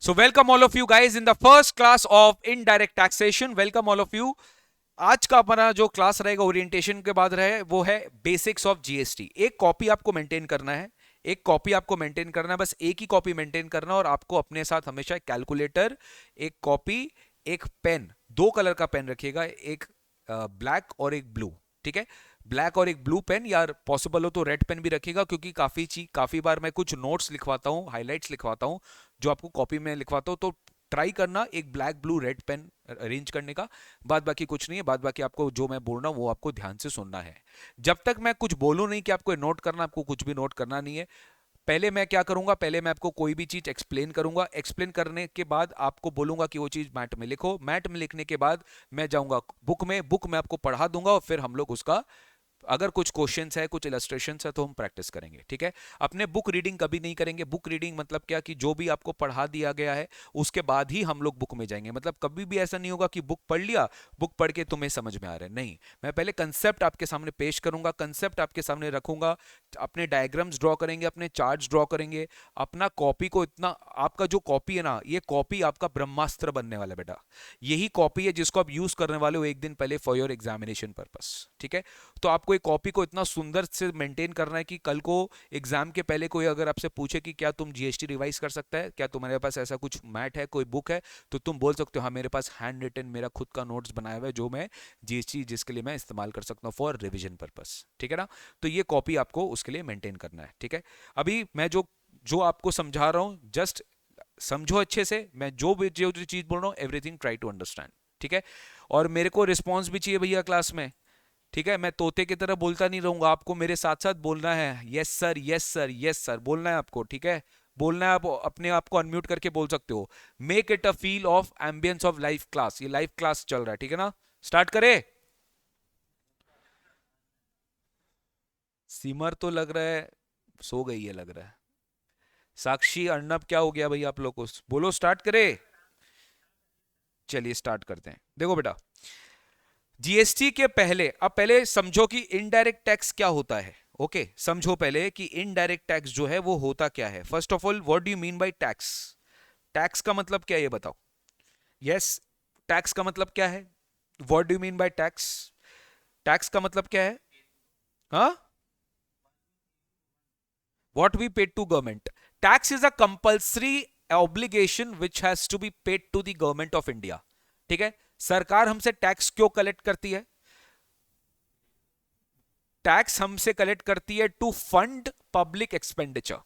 So welcome all of you guys in the first class of indirect taxation. Welcome all of you. आज का हमारा जो class रहेगा orientation के बाद रहे वो है बेसिक्स ऑफ जीएसटी। एक कॉपी आपको मेंटेन करना है, एक कॉपी आपको मेंटेन करना है, बस एक ही कॉपी मेंटेन करना है। और आपको अपने साथ हमेशा एक कैलकुलेटर, एक कॉपी, एक पेन, दो कलर का पेन रखिएगा, एक ब्लैक और एक ब्लू। ठीक है, ब्लैक और एक ब्लू पेन, या पॉसिबल हो तो रेड पेन भी रखिएगा, क्योंकि काफी बार मैं कुछ नोट्स लिखवाता हूँ, हाइलाइट्स लिखवाता हूँ जो आपको कॉपी में लिखवाता हूँ। तो ट्राई करना एक black blue red pen arrange करने का। बाद बाकी कुछ नहीं है, बाद बाकी आपको जो मैं बोल रहा हूँ वो आपको ध्यान से सुनना है। जब तक मैं कुछ बोलूँ नहीं कि आपको नोट करना, आपको कुछ भी नोट करना नहीं है। पहले मैं क्या करूंगा, पहले मैं आपको कोई भी चीज एक्सप्लेन करूंगा, एक्सप्लेन करने के बाद आपको बोलूंगा कि वो चीज मैट में लिखो। मैट में लिखने के बाद मैं जाऊंगा बुक में आपको पढ़ा दूंगा, और फिर हम लोग उसका अगर कुछ क्वेश्चंस है, कुछ इलस्ट्रेशंस है तो हम प्रैक्टिस करेंगे। ठीक है, अपने बुक रीडिंग कभी नहीं करेंगे। बुक रीडिंग मतलब क्या, कि जो भी आपको पढ़ा दिया गया है उसके बाद ही हम लोग बुक में जाएंगे। मतलब कभी भी ऐसा नहीं होगा कि बुक पढ़ लिया, बुक पढ़ के तुम्हें समझ में आ रहा है, नहीं। मैं पहले कंसेप्ट आपके सामने पेश करूंगा, कंसेप्ट आपके सामने रखूंगा, अपने डायग्राम्स ड्रॉ करेंगे, अपने चार्ट्स ड्रॉ करेंगे। अपना कॉपी को इतना, आपका जो कॉपी है ना, ये कॉपी आपका ब्रह्मास्त्र बनने वाला है बेटा। यही कॉपी है जिसको आप यूज करने वाले हो एक दिन पहले फॉर योर एग्जामिनेशन पर्पस। ठीक है, तो आपको एक कॉपी को इतना सुंदर से मेंटेन करना है कि कल को एग्जाम के पहले कोई अगर आपसे पूछे कि क्या तुम जीएसटी रिवाइज कर सकता है, क्या तुम्हारे पास ऐसा कुछ मैट है, कोई बुक है, तो तुम बोल सकते हो हाँ मेरे पास हैंड रिटन मेरा खुद का नोट्स बनाया हुआ है जो मैं जीएसटी जिसके लिए मैं इस्तेमाल कर सकता हूँ फॉर रिविजन पर्पस। ठीक है ना, तो ये कॉपी आपको उसके लिए मेंटेन करना है। ठीक है, अभी मैं जो जो आपको समझा रहा हूँ जस्ट समझो अच्छे से। मैं जो चीज बोल रहा हूँ एवरीथिंग ट्राई टू अंडरस्टैंड। ठीक है, और मेरे को रिस्पॉन्स भी चाहिए भैया क्लास में। ठीक है, मैं तोते की तरह बोलता नहीं रहूंगा, आपको मेरे साथ साथ बोलना है। Yes sir, yes sir, yes sir बोलना है आपको। ठीक है, बोलना है। आप अपने आप को अनम्यूट करके बोल सकते हो। Make it a feel of ambience of live class. ये लाइव क्लास चल रहा है, ठीक है ना। स्टार्ट करे। सिमर तो लग रहा है सो गई है, लग रहा है। साक्षी, अर्नब, क्या हो गया भाई आप लोग को, बोलो स्टार्ट करे। चलिए स्टार्ट करते हैं। देखो बेटा, जीएसटी के पहले, अब पहले समझो कि इनडायरेक्ट टैक्स क्या होता है। ओके, समझो पहले कि इनडायरेक्ट टैक्स जो है वो होता क्या है। First of all, what do you mean by tax? Tax का मतलब क्या है ये बताओ। यस, टैक्स का मतलब क्या है? What do you mean by tax? Tax का मतलब क्या है? हाँ, what we paid to government. Tax is a compulsory obligation which has to be paid to the government of India. ठीक है, सरकार हमसे टैक्स क्यों कलेक्ट करती है? टैक्स हमसे कलेक्ट करती है टू फंड पब्लिक एक्सपेंडिचर।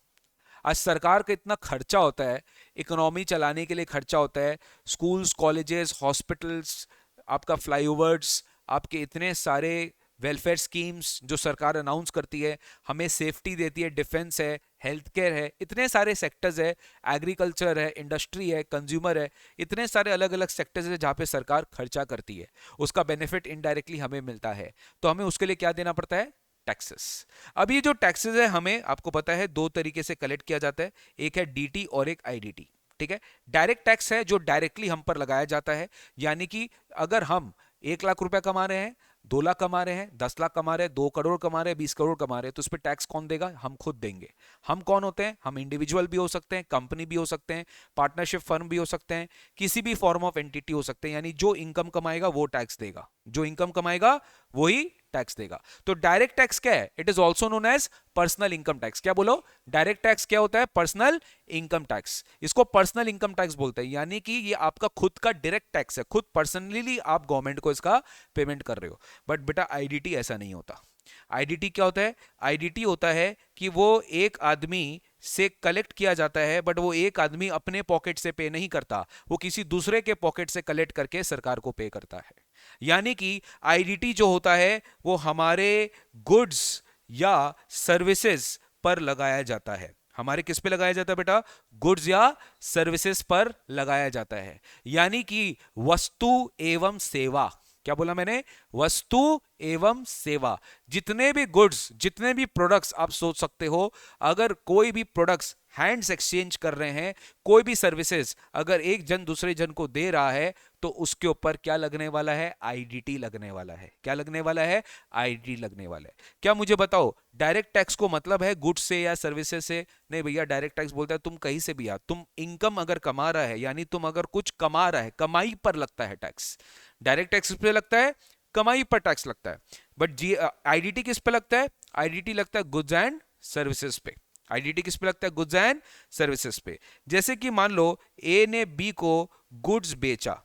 आज सरकार का इतना खर्चा होता है, इकोनॉमी चलाने के लिए खर्चा होता है, स्कूल्स, कॉलेजेस, हॉस्पिटल्स, आपका फ्लाईओवर्स, आपके इतने सारे वेलफेयर स्कीम्स जो सरकार अनाउंस करती है, हमें सेफ्टी देती है, डिफेंस है, हेल्थ केयर है, इतने सारे सेक्टर्स है, एग्रीकल्चर है, इंडस्ट्री है, कंज्यूमर है, इतने सारे अलग अलग सेक्टर्स है जहाँ पे सरकार खर्चा करती है। उसका बेनिफिट इनडायरेक्टली हमें मिलता है, तो हमें उसके लिए क्या देना पड़ता है? टैक्सेस। अब ये जो टैक्सेस है हमें, आपको पता है, दो तरीके से कलेक्ट किया जाता है। एक है डीटी और एक आईडीटी। ठीक है, डायरेक्ट टैक्स है जो डायरेक्टली हम पर लगाया जाता है। यानी कि अगर हम 1 लाख रुपया कमा रहे हैं, 2 लाख कमा रहे हैं, 10 लाख कमा रहे हैं, 2 करोड़ कमा रहे हैं, 20 करोड़ कमा रहे हैं, तो उस पर टैक्स कौन देगा? हम खुद देंगे। हम कौन होते हैं? हम इंडिविजुअल भी हो सकते हैं, कंपनी भी हो सकते हैं, पार्टनरशिप फर्म भी हो सकते हैं, किसी भी फॉर्म ऑफ एंटिटी हो सकते हैं। यानी जो इनकम कमाएगा वो टैक्स देगा, जो इनकम कमाएगा वही टैक्स देगा। तो डायरेक्ट टैक्स क्या है? It is also known as personal income tax. क्या बोलो? डायरेक्ट टैक्स क्या होता है? Personal income tax. इसको पर्सनल इनकम टैक्स बोलते हैं, यानी कि ये आपका खुद का डायरेक्ट टैक्स है, खुद पर्सनली आप गवर्नमेंट को इसका पेमेंट कर रहे हो। बट बेटा आईडीटी ऐसा नहीं होता। आईडीटी क्या होता है? आईडीटी होता है कि वो एक आदमी से कलेक्ट किया जाता है, बट वो एक आदमी अपने पॉकेट से पे नहीं करता, वो किसी दूसरे के पॉकेट से कलेक्ट करके सरकार को पे करता है। यानी कि आईडीटी जो होता है वो हमारे गुड्स या सर्विसेज पर लगाया जाता है। हमारे किस पे लगाया जाता है बेटा? गुड्स या सर्विसेज पर लगाया जाता है। यानी कि वस्तु एवं सेवा। क्या बोला मैंने? वस्तु एवं सेवा। जितने भी गुड्स, जितने भी प्रोडक्ट्स आप सोच सकते हो, अगर कोई भी प्रोडक्ट्स हैंड्स एक्सचेंज कर रहे हैं, कोई भी सर्विसेज अगर एक जन दूसरे जन को दे रहा है, तो उसके ऊपर क्या लगने वाला है? आईडीटी लगने वाला है। क्या लगने वाला है? आईडीटी लगने वाला है। क्या मुझे बताओ, डायरेक्ट टैक्स को मतलब है गुड्स से या सर्विसेज से? नहीं भैया, डायरेक्ट टैक्स बोलता है तुम कहीं से भी आ, तुम इनकम अगर कमा रहा है, यानी तुम अगर कुछ कमा रहा है, कमाई पर लगता है टैक्स। डायरेक्ट टैक्स पे लगता है, कमाई पर टैक्स लगता है। बट जी आईडीटी किस पे लगता है? आईडीटी लगता है गुड्स एंड सर्विसेज पे। आईडीटी किस पे लगता है? गुड्स एंड सर्विसेज पे। जैसे कि मान लो ए ने बी को गुड्स बेचा,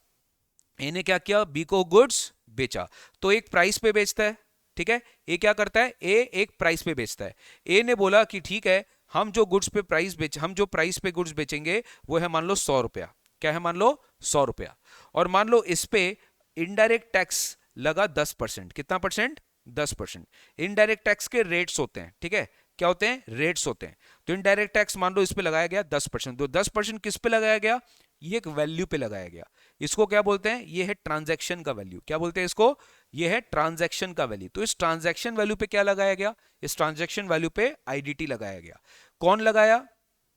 ए ने क्या किया? बी को गुड्स बेचा, तो एक प्राइस पे बेचता है, ठीक है? ए क्या करता है? ए एक प्राइस पे बेचता है। ए ने बोला कि ठीक है, हम जो प्राइस पे गुड्स बेचेंगे वो है मान लो 100 रुपया। क्या है? मान लो 100 रुपया। और मान लो इस पे इनडायरेक्ट टैक्स लगा 10%। कितना परसेंट? 10%। इनडायरेक्ट टैक्स के रेट्स होते हैं, ठीक है? क्या होते हैं? रेट्स होते हैं। तो इनडायरेक्ट टैक्स मान लो इस पे लगाया गया 10%। तो 10% किस पे लगाया गया? ये एक वैल्यू पे लगाया गया। इसको क्या बोलते हैं? ये है ट्रांजैक्शन का वैल्यू। क्या बोलते हैं इसको? ये है ट्रांजैक्शन का वैल्यू। तो इस ट्रांजैक्शन वैल्यू पे क्या लगाया गया? इस ट्रांजैक्शन वैल्यू पे आईडीटी लगाया गया। कौन लगाया?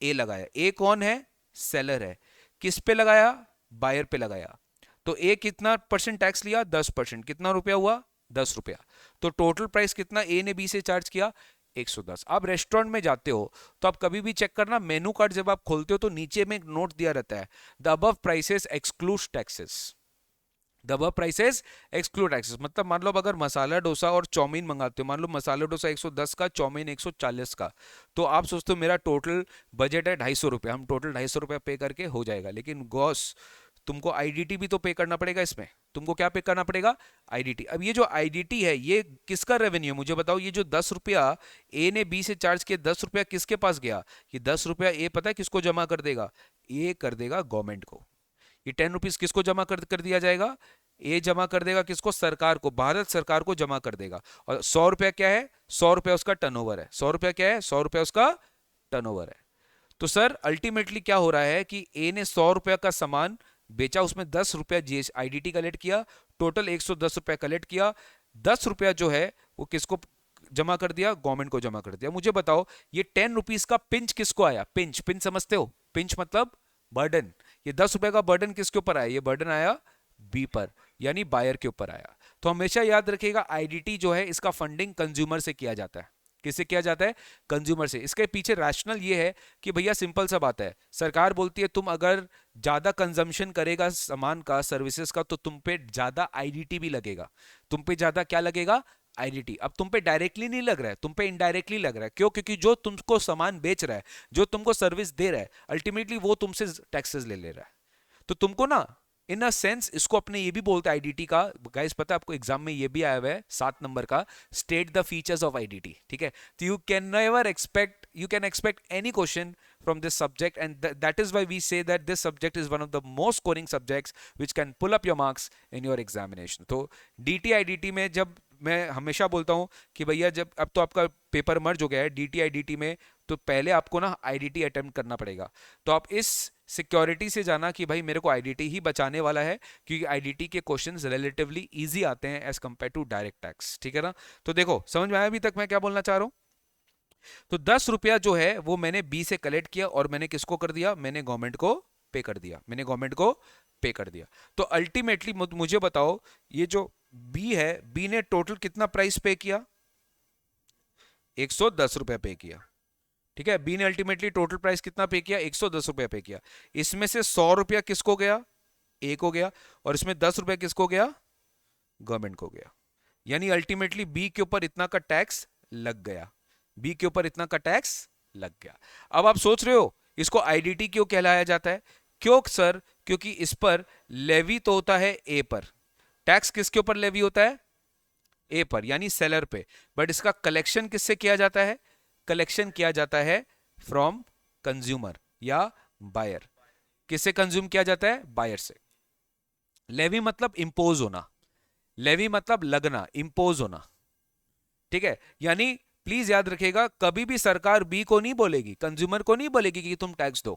ए लगाया। ए कौन है? सेलर है। किस पे लगाया? बायर पे लगाया। तो ए कितना परसेंट टैक्स लिया? 10%। कितना रुपया हुआ? 10 रुपया। तो टोटल प्राइस कितना ए ने बी से चार्ज किया? 110। आप रेस्टोरेंट में जाते हो तो आप कभी भी चेक करना, मेनू कार्ड जब आप खोलते हो तो नीचे में एक नोट दिया रहता है, the above prices exclude taxes. The above prices exclude taxes मतलब मान लो अगर मसाला डोसा और चाउमीन मंगाते हो, मान लो मसाला डोसा 110 का, चाउमीन 140 का, तो आप सोचते हो मेरा टोटल बजट है 250 रुपया, हम टोटल 250 रुपया पे करके हो जाएगा। लेकिन गॉस, तुमको आईडीटी भी तो पे करना पड़ेगा इसमें। तुमको क्या पे करना पड़ेगा? आईडीटी। अब ये जो आईडीटी है ये किसका रेवेन्यू है मुझे बताओ? ये जो 10 रुपया ए ने बी से चार्ज किया, 10 रुपया किसके पास गया? ये 10 रुपया ए पता है किसको जमा कर देगा? ए कर देगा गवर्नमेंट को। ये 10 रुपीज किसको जमा कर दिया जाएगा? ए जमा कर देगा किसको? सरकार को, भारत सरकार को जमा कर देगा। और 100 रुपया क्या है? 100 रुपया उसका टर्नओवर है। 100 रुपया क्या है? 100 रुपया उसका टर्नओवर है। तो सर अल्टीमेटली क्या हो रहा है कि ए ने 100 रुपया का सामान बेचा, उसमें 10 रुपया जीएस आईडीटी कलेक्ट किया, टोटल 110 रुपया कलेक्ट किया। 10 रुपया जो है वो किसको जमा कर दिया? गवर्नमेंट को जमा कर दिया। मुझे बताओ ये 10 रुपीज का पिंच किसको आया? पिंच, पिंच समझते हो? पिंच मतलब बर्डन। ये 10 रुपए का बर्डन किसके ऊपर आया? ये बर्डन आया बी पर, यानी बायर के ऊपर आया। तो हमेशा याद रखिएगा आईडीटी जो है इसका फंडिंग कंज्यूमर से किया जाता है। किससे किया जाता है? कंज्यूमर से। इसके पीछे रैशनल ये है कि भैया सिंपल सा बात है, सरकार बोलती है तुम अगर ज्यादा कंजम्पशन करेगा सामान का, सर्विसेज का, तो तुम पे ज्यादा आईडीटी भी लगेगा। तुम पे ज्यादा क्या लगेगा? आईडीटी। अब तुम पे डायरेक्टली नहीं लग रहा है, तुम पे इनडायरेक्टली लग रहा है। क्यों? क्योंकि जो तुमको सामान बेच रहा है, जो तुमको सर्विस दे रहा है, अल्टीमेटली वो तुमसे टैक्सेस ले रहा है। तो तुमको ना इन अ सेंस इसको अपने ये भी बोलते हैं आईडीटी का। गाइस पता है आपको एग्जाम में ये भी आया हुआ है 7 नंबर का, state the features of IDT. ठीक है, तो you can expect any question from this subject, and that is why we say that this subject is one of the most scoring subjects which can pull up your marks in your examination. तो DT IDT में जब मैं हमेशा बोलता हूँ कि भैया जब अब तो आपका पेपर मर्ज हो गया है DT IDT में, तो पहले आपको ना IDT अटेम्प्ट करना पड़ेगा। तो आप इस सिक्योरिटी से जाना कि भाई मेरे को IDT ही बचाने वाला है, क्योंकि IDT के क्वेश्चंस रिलेटिवली इजी आते हैं as compare to direct tax. ठीक है ना? तो देखो समझ में आया अभी तक मैं क्या बोलना चाह रहा हूँ? तो 10 रुपया जो है वो मैंने बी से कलेक्ट किया और मैंने किसको कर दिया? मैंने गवर्नमेंट को पे कर दिया। मैंने गवर्नमेंट को पे कर दिया। तो अल्टीमेटली मुझे बताओ ये जो बी है, बी ने टोटल कितना प्राइस पे किया? 110 रुपया पे किया। ठीक है, बी ने अल्टीमेटली टोटल प्राइस कितना पे किया? 110 रुपया पे किया। इसमें से 100 रुपया किसको गया? ए को गया। और इसमें 10 रुपया किसको गया? गवर्नमेंट को गया। यानी अल्टीमेटली बी के ऊपर इतना का टैक्स लग गया। बी के ऊपर इतना का टैक्स लग गया। अब आप सोच रहे हो इसको आईडीटी क्यों कहलाया जाता है? क्यों सर? क्योंकि इस पर लेवी तो होता है ए पर। टैक्स किसके ऊपर लेवी होता है? ए पर, यानी सेलर पे। बट इसका कलेक्शन किससे किया जाता है? कलेक्शन किया जाता है फ्रॉम कंज्यूमर या बायर। किससे कंज्यूम किया जाता है? बायर से। लेवी मतलब इंपोज होना, लेवी मतलब लगना, इंपोज होना। ठीक है, यानी प्लीज याद रखिएगा कभी भी सरकार बी को नहीं बोलेगी, कंज्यूमर को नहीं बोलेगी कि तुम टैक्स दो।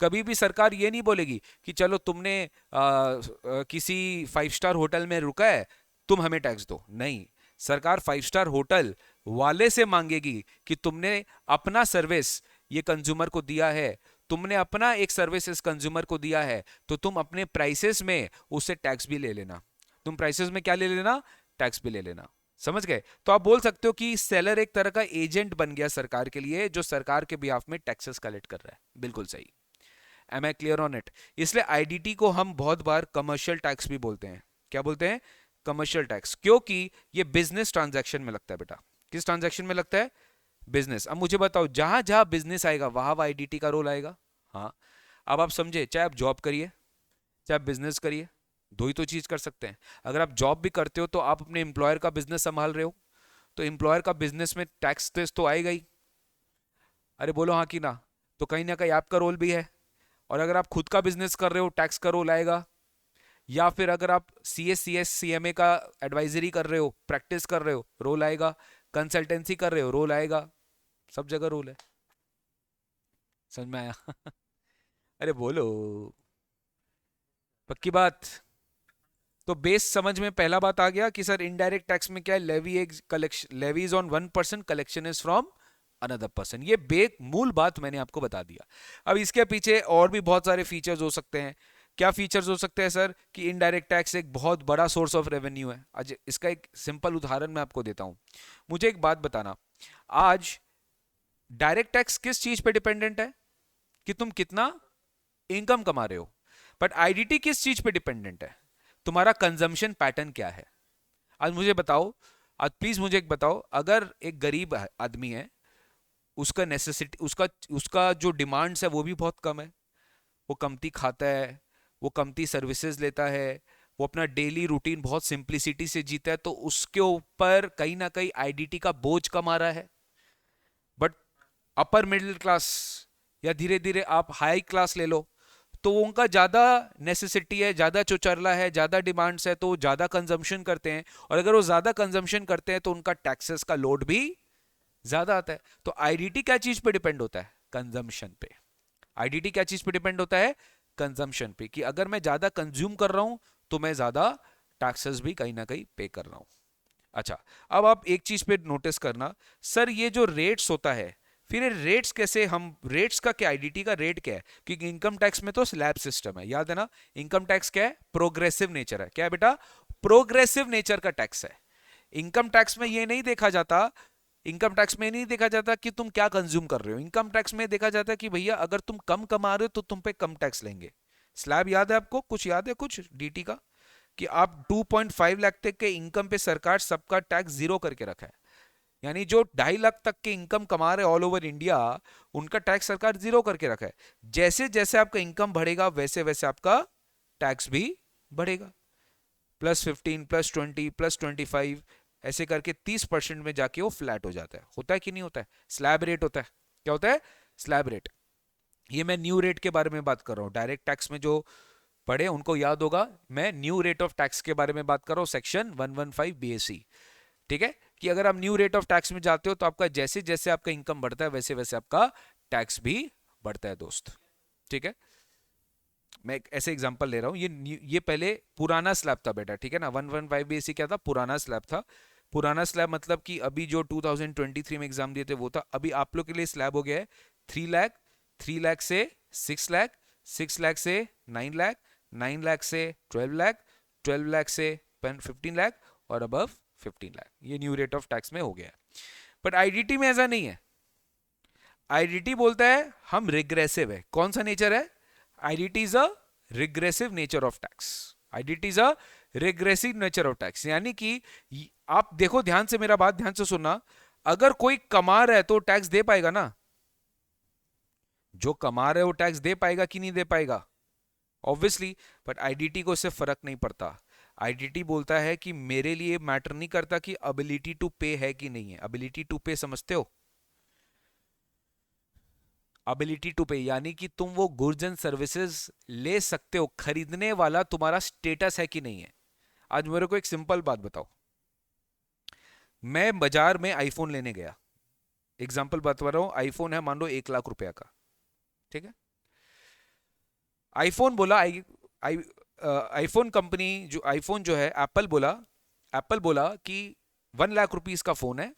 कभी भी सरकार ये नहीं बोलेगी कि चलो तुमने किसी 5 स्टार होटल में रुका है तुम हमें टैक्स दो। नहीं, सरकार 5 स्टार होटल वाले से मांगेगी कि तुमने अपना सर्विस ये कंज्यूमर को दिया है, तुमने अपना एक सर्विस इस कंज्यूमर को दिया है, तो तुम अपने प्राइसेस में उससे टैक्स भी ले लेना। तुम प्राइसेस में क्या ले लेना? टैक्स भी ले लेना। समझ गए? तो आप बोल सकते हो कि सेलर एक तरह का एजेंट बन गया सरकार के लिए, जो सरकार के बिहाफ में टैक्सेस कलेक्ट कर रहा है। बिल्कुल सही। Am I clear on it? इसलिए आईडीटी को हम बहुत बार कमर्शियल टैक्स भी बोलते हैं। क्या बोलते हैं? कमर्शियल टैक्स, क्योंकि ये बिजनेस ट्रांजैक्शन में लगता है बेटा। किस ट्रांजैक्शन में लगता है? बिजनेस। अब मुझे बताओ, जहां जहां बिजनेस आएगा वहां आईडीटी का रोल आएगा। हाँ, अब आप समझे, चाहे आप जॉब करिए चाहे आप बिजनेस करिए, दो ही तो चीज कर सकते हैं। अगर आप जॉब भी करते हो तो आप अपने एम्प्लॉयर का बिजनेस संभाल रहे हो, तो एम्प्लॉयर का बिजनेस में टैक्स तो आएगा ही। अरे बोलो हाँ कि ना? तो कहीं ना कहीं आपका रोल भी है। और अगर आप खुद का बिजनेस कर रहे हो, टैक्स का रोल आएगा। या फिर अगर आप CS CMA का एडवाइजरी कर रहे हो, प्रैक्टिस कर रहे हो, रोल आएगा। कंसल्टेंसी कर रहे हो, रोल आएगा। सब जगह रोल है। समझ में आया? अरे बोलो, पक्की बात। तो बेस समझ में पहला बात आ गया कि सर इनडायरेक्ट टैक्स में क्या है? लेवी एक collection, levy is on 1%, collection is from another person. ये मूल बात मैंने आपको बता दिया। अब इसके पीछे और भी बहुत सारे फीचर्स हो सकते हैं। क्या फीचर्स हो सकते हैं सर? कि इनडायरेक्ट टैक्स एक बहुत बड़ा सोर्स ऑफ रेवेन्यू है। आज इसका एक सिंपल उदाहरण मैं आपको देता हूं। मुझे एक बात बताना, आज डायरेक्ट टैक्स किस चीज पे डिपेंडेंट है? कि तुम कितना इनकम कमा रहे हो। बट आईडीटी किस चीज पे डिपेंडेंट है? तुम्हारा कंजम्पशन पैटर्न क्या है। आज मुझे बताओ, आज प्लीज मुझे एक बताओ, अगर एक गरीब आदमी है, उसका नेसेसिटी, उसका जो डिमांड्स है वो भी बहुत कम है, वो कमती खाता है, वो कमती सर्विसेज लेता है, वो अपना डेली रूटीन बहुत सिंप्लिसिटी से जीता है, तो उसके ऊपर कहीं ना कहीं आईडीटी का बोझ कम आ रहा है। बट अपर मिडिल क्लास या धीरे धीरे आप हाई क्लास ले लो, तो उनका ज्यादा नेसेसिटी है, ज्यादा चौचरला है, ज्यादा डिमांड्स है, तो ज्यादा कंजम्पशन करते हैं। और अगर वो ज्यादा कंजम्पशन करते हैं तो उनका टैक्सेस का लोड भी ज्यादा आता है। तो आईडीटी क्या चीज पे डिपेंड होता है? कंजम्पशन पे। आईडीटी क्या चीज पे डिपेंड होता है? कंजम्पशन पे। कि अगर मैं ज्यादा कंज्यूम कर रहा हूं तो मैं ज्यादा टैक्सेस भी कहीं ना कहीं पे कर रहा हूं। अच्छा, अब आप एक चीज पे नोटिस करना, सर ये जो रेट्स होता है, फिर ये रेट्स कैसे, हम रेट्स का क्या, आईडीटी का रेट क्या है? क्योंकि इनकम टैक्स में तो स्लैब सिस्टम है, याद है ना? इनकम टैक्स क्या है? प्रोग्रेसिव नेचर है। क्या है बेटा? प्रोग्रेसिव नेचर का टैक्स है। इनकम टैक्स में ये नहीं देखा जाता, इनकम टैक्स में नहीं देखा जाता कि तुम क्या कंज्यूम कर रहे हो। इनकम टैक्स में देखा जाता है कि भैया अगर तुम कम कमा रहे हो तो तुम पे कम टैक्स लेंगे। स्लैब याद है आपको? कुछ याद है कुछ डीटी का? कि आप 2.5 लाख तक के इनकम पे सरकार सबका टैक्स जीरो करके रखा है। यानी जो 2.5 लाख तक के इनकम कमा रहे ऑल ओवर इंडिया, उनका टैक्स सरकार जीरो करके रखा है। जैसे जैसे आपका इनकम बढ़ेगा वैसे वैसे आपका टैक्स भी बढ़ेगा। +15, +20, +25, ऐसे करके 30% में जाके वो फ्लैट हो जाता है। होता है कि नहीं होता है? स्लैब रेट होता है। क्या होता है? Slab rate. ये मैं न्यू रेट के बारे में बात कर रहा हूँ। डायरेक्ट टैक्स में जो पढ़े उनको याद होगा, मैं न्यू रेट ऑफ टैक्स के बारे में बात कर रहा हूँ, सेक्शन 115 BAC। ठीक है? कि अगर आप न्यू रेट ऑफ टैक्स में जाते हो तो आपका जैसे जैसे आपका इनकम बढ़ता है वैसे वैसे आपका टैक्स भी बढ़ता है दोस्त। ठीक है? मैं एक ऐसे एग्जांपल ले रहा हूँ, ये पहले पुराना स्लैब था बेटा। ठीक है ना? 115 BAC क्या था? पुराना स्लैब था। पुराना स्लैब मतलब कि अभी जो 2023 में एग्जाम दिए थे वो था। अभी आप लोग के लिए स्लैब हो गया है 3 लाख, 3 लाख से 6 लाख, 6 लाख से 9 लाख, 9 लाख से 12 लाख, 12 लाख से 15 लाख, और अबव 15 लाख। ये न्यू रेट ऑफ टैक्स में हो गया है। बट आईडीटी में ऐसा नहीं है। आईडीटी बोलता है हम रिग्रेसिव है। कौन सा नेचर है? IDT is a regressive nature of tax. IDT is a regressive nature of tax. यानी कि आप देखो ध्यान से, मेरा बात ध्यान से सुनना, अगर कोई कमा रहा है तो टैक्स दे पाएगा ना? जो कमा रहे हो टैक्स दे पाएगा कि नहीं दे पाएगा? ऑब्वियसली। बट आईडीटी को इससे फर्क नहीं पड़ता। आईडीटी बोलता है कि मेरे लिए मैटर नहीं करता कि एबिलिटी टू पे है कि नहीं है। एबिलिटी टू पे समझते हो? एबिलिटी टू पे यानी कि तुम वो गुड्स एंड सर्विसेज ले सकते हो, खरीदने वाला तुम्हारा स्टेटस है कि नहीं है। आज मेरे को एक सिंपल बात बताओ, मैं बाजार में आईफोन लेने गया, एग्जांपल बता रहा हूं, आईफोन है मान लो 1 लाख रुपया का। ठीक है? आईफोन बोला, आई आई आईफोन कंपनी जो आईफोन जो है एप्पल बोला, एप्पल बोला कि 1 लाख रुपीज का फोन है,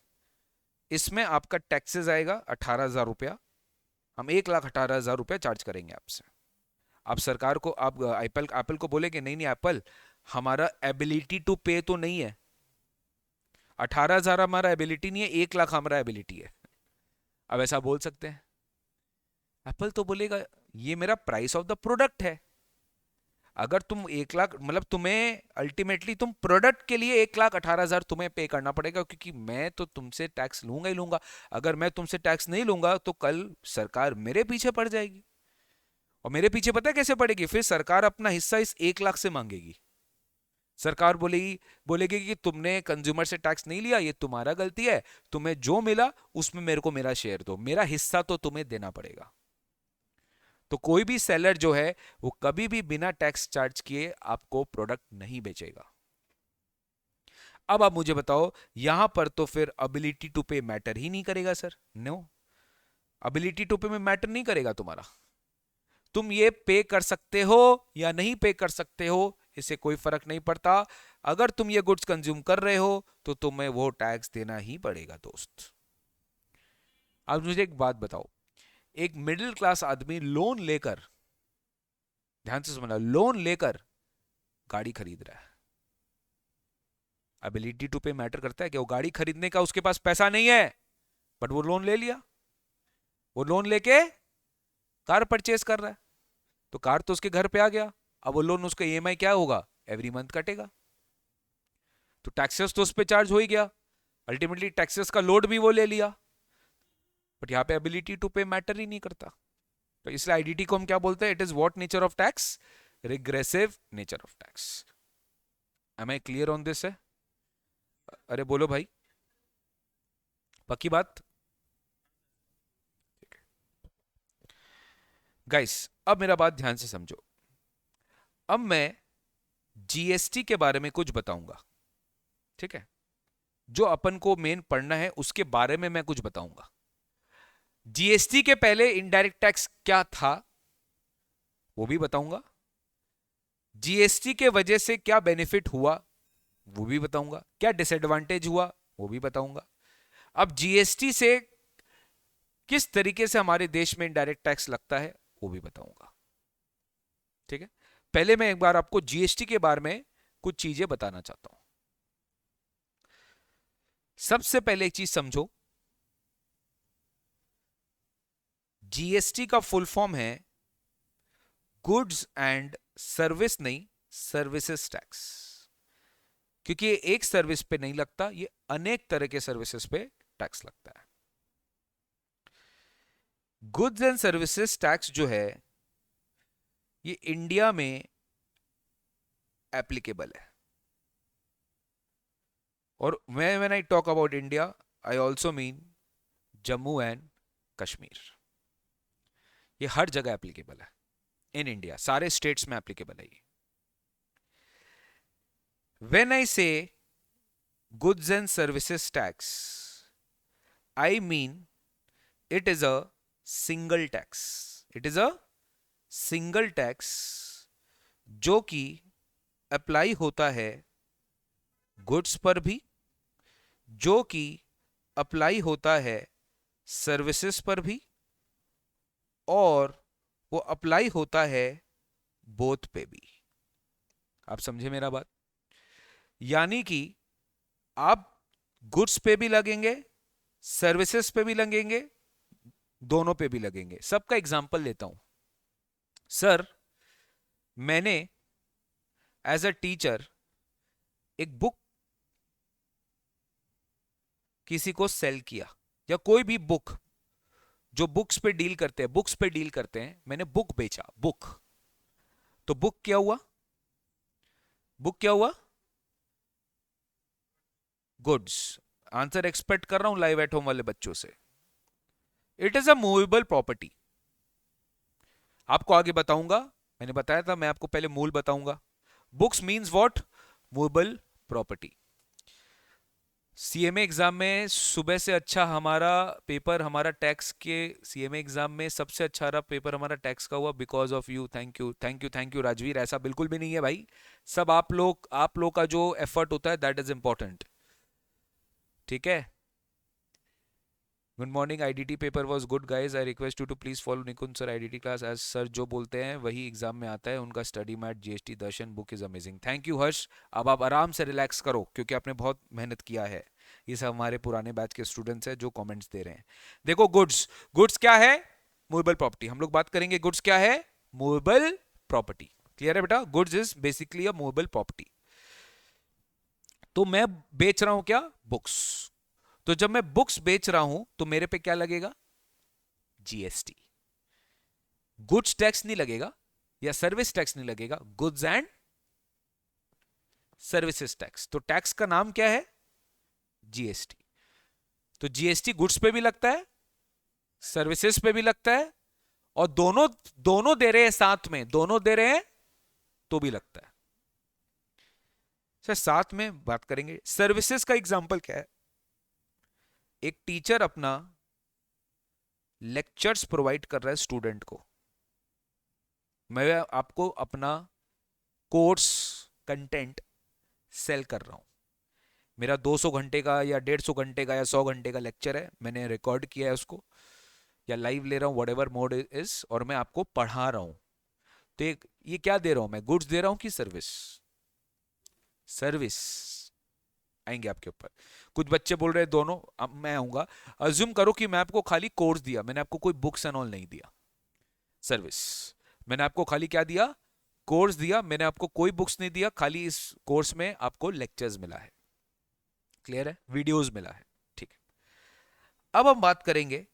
इसमें आपका टैक्सेस आएगा 18,000 रुपया, हम 1,18,000 रुपया चार्ज करेंगे आपसे। आप सरकार को, आप एप्पल एप्पल को बोलेंगे नहीं नहीं एप्पल, हमारा एबिलिटी टू पे तो नहीं है, 18,000 हमारा एबिलिटी नहीं है, 1 लाख हमारा एबिलिटी है। अब ऐसा बोल सकते हैं? एप्पल तो बोलेगा ये मेरा प्राइस ऑफ द प्रोडक्ट है। अगर तुम 1 लाख, मतलब तुम्हें अल्टीमेटली तुम प्रोडक्ट के लिए 1,18,000 तुम्हें पे करना पड़ेगा, क्योंकि मैं तो तुमसे टैक्स लूंगा ही लूंगा। अगर मैं तुमसे टैक्स नहीं लूंगा तो कल सरकार मेरे पीछे पड़ जाएगी, और मेरे पीछे पता है कैसे पड़ेगी? फिर सरकार अपना हिस्सा इस 1 लाख से मांगेगी। सरकार बोलेगी कि तुमने कंज्यूमर से टैक्स नहीं लिया, ये तुम्हारा गलती है, तुम्हें जो मिला उसमें मेरे को मेरा शेयर दो, मेरा हिस्सा तो तुम्हें देना पड़ेगा। तो कोई भी सेलर जो है वो कभी भी बिना टैक्स चार्ज किए आपको प्रोडक्ट नहीं बेचेगा। अब आप मुझे बताओ, यहां पर तो फिर एबिलिटी टू पे मैटर ही नहीं करेगा सर। नो, एबिलिटी टू पे में मैटर नहीं करेगा तुम्हारा। तुम ये पे कर सकते हो या नहीं पे कर सकते हो, इससे कोई फर्क नहीं पड़ता। अगर तुम ये गुड्स कंज्यूम कर रहे हो तो तुम्हें वो टैक्स देना ही पड़ेगा दोस्त। अब मुझे एक बात बताओ, एक मिडिल क्लास आदमी लोन लेकर, ध्यान से समझना, लोन लेकर गाड़ी खरीद रहा है, एबिलिटी टू पे मैटर करता है कि वो गाड़ी खरीदने का उसके पास पैसा नहीं है, बट वो लोन ले लिया, वो लोन लेके कार परचेज कर रहा है, तो कार तो उसके घर पे आ गया। अब वो लोन, उसका ईएमआई क्या होगा? एवरी मंथ कटेगा, तो टैक्सेस तो उस पर चार्ज हो ही गया, अल्टीमेटली टैक्सेस का लोड भी वो ले लिया। बट यहाँ पे एबिलिटी टू पे मैटर ही नहीं करता, तो इसलिए आईडीटी को हम क्या बोलते हैं? It is what nature of tax? Regressive nature of tax. Am I clear on this है? अरे बोलो भाई, पक्की बात? गाइस अब मेरा बात ध्यान से समझो। अब मैं जीएसटी के बारे में कुछ बताऊंगा, ठीक है? जो अपन को मेन पढ़ना है उसके बारे में मैं कुछ बताऊंगा। जीएसटी के पहले इनडायरेक्ट टैक्स क्या था वो भी बताऊंगा, जीएसटी के वजह से क्या बेनिफिट हुआ वो भी बताऊंगा, क्या डिसएडवांटेज हुआ वो भी बताऊंगा। अब जीएसटी से किस तरीके से हमारे देश में इनडायरेक्ट टैक्स लगता है वो भी बताऊंगा, ठीक है? पहले मैं एक बार आपको जीएसटी के बारे में कुछ चीजें बताना चाहता हूं। सबसे पहले एक चीज समझो, जीएसटी का फुल फॉर्म है गुड्स एंड सर्विस, नहीं सर्विसेज टैक्स, क्योंकि ये एक सर्विस पे नहीं लगता, ये अनेक तरह के सर्विसेज पे टैक्स लगता है। गुड्स एंड सर्विसेज टैक्स जो है ये इंडिया में एप्लीकेबल है, और when I talk about India I also mean Jammu and Kashmir. ये हर जगह एप्लीकेबल है इन इंडिया, सारे स्टेट्स में एप्लीकेबल है ये। व्हेन आई से goods and services tax, I mean it is a single tax, it is a single tax जो कि अप्लाई होता है गुड्स पर भी, जो कि अप्लाई होता है सर्विसेज पर भी, और वो अप्लाई होता है बोथ पे भी। आप समझे मेरा बात? यानी कि आप गुड्स पे भी लगेंगे, सर्विसेज पे भी लगेंगे, दोनों पे भी लगेंगे। सबका एग्जांपल लेता हूं। सर मैंने एज अ टीचर एक बुक किसी को सेल किया, या कोई भी बुक जो बुक्स पे डील करते हैं, बुक्स पे डील करते हैं, मैंने बुक बेचा, बुक, तो बुक क्या हुआ? बुक क्या हुआ? गुड्स। आंसर एक्सपेक्ट कर रहा हूं लाइव एट होम वाले बच्चों से। It is a movable property. आपको आगे बताऊंगा, मैंने बताया था, मैं आपको पहले मूल बताऊंगा। Books means what? Movable property. CMA exam में सुबह से अच्छा हमारा पेपर, हमारा टैक्स के सीएमए एग्जाम में सबसे अच्छा रहा पेपर हमारा टैक्स का हुआ, because of you. Thank you thank you thank you Rajveer. ऐसा बिल्कुल भी नहीं है भाई, सब आप लोग का जो एफर्ट होता है दैट इज इंपॉर्टेंट। ठीक है। Good morning, IDT paper was good guys, I request you to please follow Nikunj sir IDT class, as sir जो बोलते हैं वही एग्जाम में आता है, उनका study mat GST Darshan book is amazing. Thank you Harsh. अब आप आराम से रिलैक्स करो क्योंकि आपने बहुत मेहनत किया है। ये सब हमारे पुराने बैच के स्टूडेंट्स हैं जो कमेंट्स दे रहे हैं। देखो गुड्स, गुड्स क्या है? Movable property. हम लोग बात करेंगे गुड्स क्या है? Movable property. क्लियर है बेटा? Goods is basically a movable property. तो मैं बेच रहा हूं क्या? बुक्स। तो जब मैं बुक्स बेच रहा हूं तो मेरे पे क्या लगेगा? जीएसटी। गुड्स टैक्स नहीं लगेगा या सर्विस टैक्स नहीं लगेगा, गुड्स एंड सर्विसेज टैक्स। तो टैक्स का नाम क्या है? जीएसटी। तो जीएसटी गुड्स पे भी लगता है, सर्विसेज पे भी लगता है, और दोनों दोनों दे रहे हैं साथ में, दोनों दे रहे हैं तो भी लगता है। सर साथ में बात करेंगे। सर्विसेज का एग्जांपल क्या है? एक टीचर अपना लेक्चर्स प्रोवाइड कर रहा है स्टूडेंट को, मैं आपको अपना कोर्स कंटेंट सेल कर रहा हूं। मेरा 200 घंटे का या 150 घंटे का या 100 घंटे का लेक्चर है, मैंने रिकॉर्ड किया है उसको या लाइव ले रहा हूं, व्हाटएवर मोड इज, और मैं आपको पढ़ा रहा हूं। तो ये क्या दे रहा हूं मैं? गुड्स दे रहा हूं कि सर्विस? सर्विस। आएंगे आपके ऊपर। कुछ बच्चे बोल रहे हैं दोनों, अब मैं आऊंगा। अज्यूम करो कि मैं आपको खाली कोर्स दिया, मैंने आपको कोई बुक्स एंड ऑल नहीं दिया। सर्विस। मैंने आपको खाली क्या दिया? कोर्स दिया, मैंने आपको कोई बुक्स नहीं दिया, खाली इस कोर्स में आपको लेक्चर्स मिला है। क्लियर है? वीडियोस मिला है। ठीक है। अब हम बात करेंगे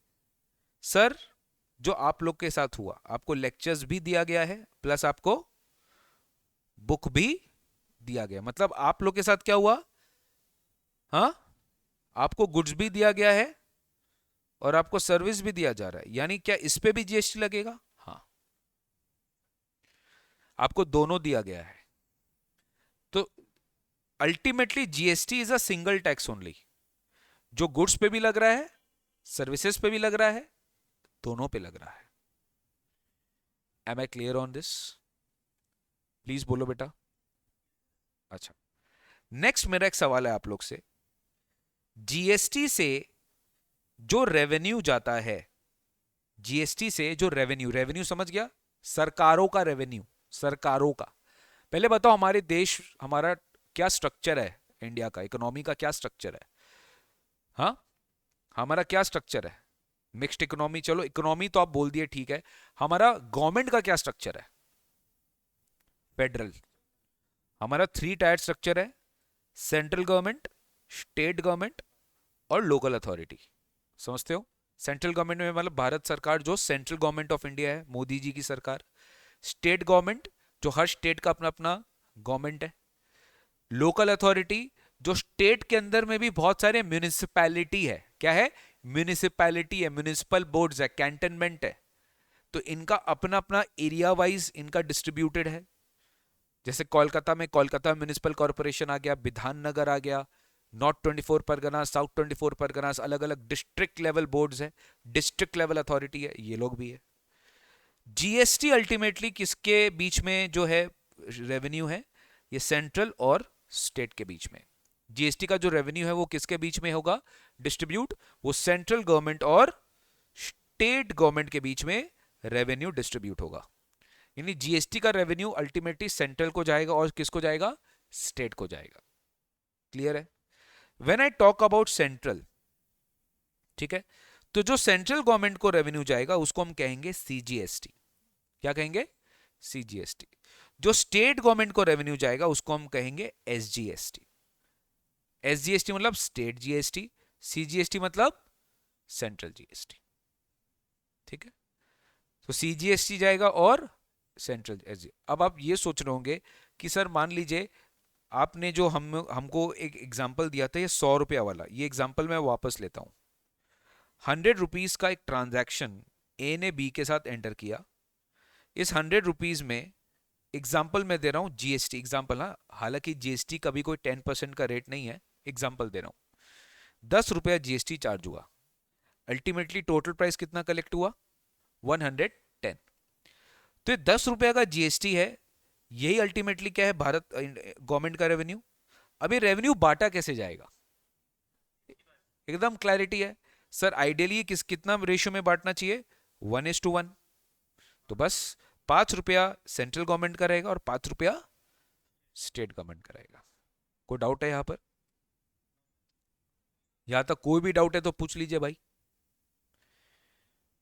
सर जो आप लोग के साथ हुआ, आपको लेक्चर्स भी दिया गया है प्लस आपको बुक भी दिया गया, मतलब आप लोग के साथ क्या हुआ? हाँ, आपको गुड्स भी दिया गया है और आपको सर्विस भी दिया जा रहा है, यानी क्या इस पे भी जीएसटी लगेगा? हाँ, आपको दोनों दिया गया है। तो ultimately GST is a single tax only, जो गुड्स पे भी लग रहा है, सर्विसेज पे भी लग रहा है, दोनों पे लग रहा है। Am I clear on this? Please बोलो बेटा। अच्छा, नेक्स्ट मेरा एक सवाल है आप लोग से। जीएसटी से जो रेवेन्यू जाता है, जीएसटी से जो रेवेन्यू, रेवेन्यू समझ गया? सरकारों का रेवेन्यू, सरकारों का। पहले बताओ हमारे देश, हमारा क्या स्ट्रक्चर है, इंडिया का इकोनॉमी का क्या स्ट्रक्चर है? हाँ, हमारा क्या स्ट्रक्चर है? Mixed economy. चलो इकोनॉमी तो आप बोल दिए, ठीक है। हमारा गवर्नमेंट का क्या स्ट्रक्चर है? फेडरल। हमारा 3 टायर स्ट्रक्चर है, सेंट्रल गवर्नमेंट, स्टेट गवर्नमेंट और लोकल अथॉरिटी। समझते हो? सेंट्रल गवर्नमेंट में मतलब भारत सरकार जो सेंट्रल गवर्नमेंट ऑफ इंडिया है, मोदी जी की सरकार। स्टेट गवर्नमेंट जो हर स्टेट का अपना अपना गवर्नमेंट है। लोकल अथॉरिटी जो स्टेट के अंदर में भी बहुत सारे म्यूनिसिपैलिटी है। क्या है? म्यूनिसिपैलिटी है, म्यूनिसिपल बोर्ड्स है, कैंटनमेंट है। तो इनका अपना अपना एरिया वाइज इनका डिस्ट्रीब्यूटेड है। जैसे कोलकाता में कोलकाता म्यूनिसिपल कॉर्पोरेशन आ गया, विधाननगर आ गया, नॉर्थ 24 परगना, साउथ 24 परगना, अलग अलग डिस्ट्रिक्ट लेवल बोर्ड्स है, डिस्ट्रिक्ट लेवल अथॉरिटी है, ये लोग भी है। जीएसटी अल्टीमेटली किसके बीच में जो है रेवेन्यू है? ये सेंट्रल और स्टेट के बीच में। जीएसटी का जो रेवेन्यू है वो किसके बीच में होगा डिस्ट्रीब्यूट? वो सेंट्रल गवर्नमेंट और स्टेट गवर्नमेंट के बीच में रेवेन्यू डिस्ट्रीब्यूट होगा। यानी जीएसटी का रेवेन्यू अल्टीमेटली सेंट्रल को जाएगा और किसको जाएगा? स्टेट को जाएगा। क्लियर है? When I talk about central, ठीक है, तो जो सेंट्रल गवर्नमेंट को रेवेन्यू जाएगा उसको हम कहेंगे सीजीएसटी। क्या कहेंगे? सीजीएसटी। जो स्टेट गवर्नमेंट को रेवेन्यू जाएगा उसको हम कहेंगे एसजीएसटी। एसजीएसटी मतलब स्टेट जीएसटी, सीजीएसटी मतलब सेंट्रल जीएसटी। ठीक है, तो सीजीएसटी जाएगा और सेंट्रल एसजी। अब आप ये सोच रहे होंगे कि सर मान लीजिए आपने जो हमको एक एग्जांपल दिया था ये 100 रुपया वाला, ये एग्जांपल मैं वापस लेता हूं। 100 रुपीज का एक ट्रांजैक्शन ए ने बी के साथ एंटर किया। इस 100 रुपीज में एग्जाम्पल मैं दे रहा हूं जीएसटी एग्जाम्पल, हाँ, हालांकि जीएसटी कभी कोई 10% का रेट नहीं है, एग्जाम्पल दे रहा हूं। ₹10 जीएसटी चार्ज हुआ, अल्टीमेटली टोटल प्राइस कितना कलेक्ट हुआ? 110। तो ये ₹10 का जीएसटी है, यही अल्टीमेटली क्या है? भारत गवर्नमेंट का रेवेन्यू। अब ये रेवेन्यू बांटा कैसे जाएगा? एकदम क्लैरिटी है सर, आइडियली कितना रेशियो में बांटना चाहिए? 1:1। तो बस ₹5 सेंट्रल गवर्नमेंट का रहेगा और ₹5 स्टेट गवर्नमेंट का रहेगा। कोई डाउट है यहां पर? यहां तक कोई भी डाउट है तो पूछ लीजिए भाई।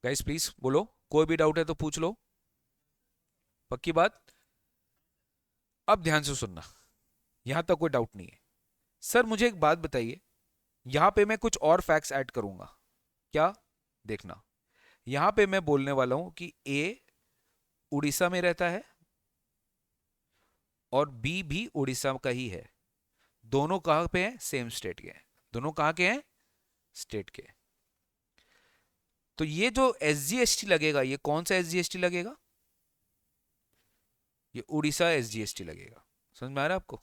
गाइस प्लीज बोलो, कोई भी डाउट है तो पूछ लो। पक्की बात? अब ध्यान से सुनना, यहां तक कोई डाउट नहीं है। सर मुझे एक बात बताइए, यहां पे मैं कुछ और फैक्ट्स ऐड करूंगा। क्या? देखना, यहां पे मैं बोलने वाला हूं कि ए उड़ीसा में रहता है और बी भी उड़ीसा का ही है। दोनों कहां पे हैं? सेम स्टेट के हैं। दोनों कहां के हैं? स्टेट के। तो ये जो एसजीएसटी लगेगा, ये कौन सा एसजीएसटी लगेगा? ये उड़ीसा एसजीएसटी लगेगा। समझ में आ रहा है आपको?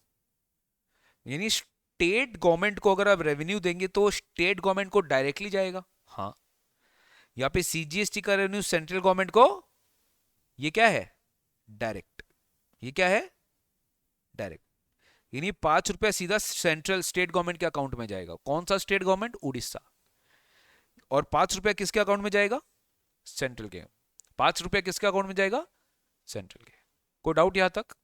यानी स्टेट गवर्नमेंट को अगर आप रेवेन्यू देंगे तो स्टेट गवर्नमेंट को डायरेक्टली जाएगा। हाँ, यहां पे सीजीएसटी का रेवेन्यू सेंट्रल गवर्नमेंट को, ये क्या है? डायरेक्ट। ये क्या है? डायरेक्ट। यानी ₹5 सीधा सेंट्रल स्टेट गवर्नमेंट के अकाउंट में जाएगा। कौन सा स्टेट गवर्नमेंट? उड़ीसा। और ₹5 किसके अकाउंट में जाएगा? सेंट्रल के। ₹5 किसके अकाउंट में जाएगा? सेंट्रल के। कोई डाउट यहां तक?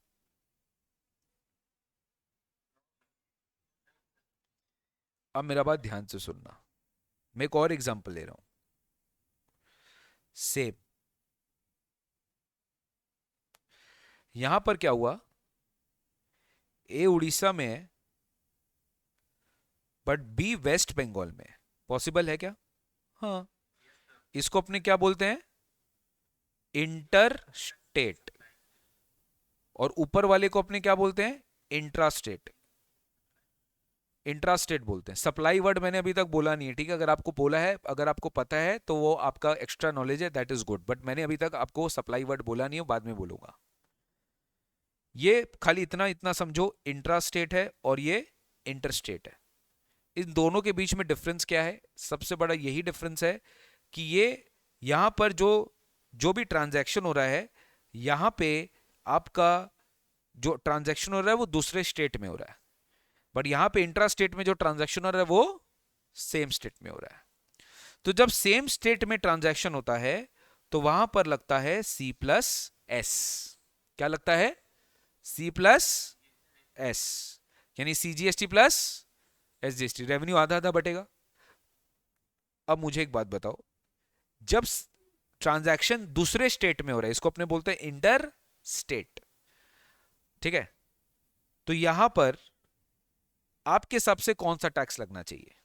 अब मेरा बात ध्यान से सुनना, मैं एक और एग्जांपल ले रहा हूं। सेम यहां पर क्या हुआ? ए उड़ीसा में है बट बी वेस्ट बंगाल में। पॉसिबल है क्या? हाँ। इसको अपने क्या बोलते हैं? Inter state. और ऊपर वाले को अपने क्या बोलते हैं? Intra state. इंट्रा स्टेट बोलते हैं। सप्लाई वर्ड मैंने अभी तक बोला नहीं है, ठीक है? अगर आपको बोला है, अगर आपको पता है तो वो आपका एक्स्ट्रा नॉलेज है, दैट इज गुड। बट मैंने अभी तक आपको सप्लाई वर्ड बोला नहीं है, बाद में बोलूंगा। ये खाली इतना इतना समझो, इंट्रा स्टेट है और ये इंटर स्टेट है। इन दोनों के बीच में डिफरेंस क्या है? सबसे बड़ा यही डिफरेंस है कि ये यहां पर जो जो भी ट्रांजैक्शन हो रहा है, यहां पे आपका जो ट्रांजैक्शन हो रहा है वो दूसरे स्टेट में हो रहा है, बट यहां पे इंट्रा स्टेट में जो ट्रांजैक्शन हो रहा है वो सेम स्टेट में हो रहा है। तो जब सेम स्टेट में ट्रांजैक्शन होता है तो वहां पर लगता है C+S। क्या लगता है? C+S। यानी CGST प्लस SGST, रेवेन्यू आधा आधा बटेगा। अब मुझे एक बात बताओ, जब ट्रांजैक्शन दूसरे स्टेट में हो रहा है, इसको अपने बोलते हैं इंटर स्टेट, ठीक है? तो यहां पर आपके हिसाब से कौन सा टैक्स लगना चाहिए?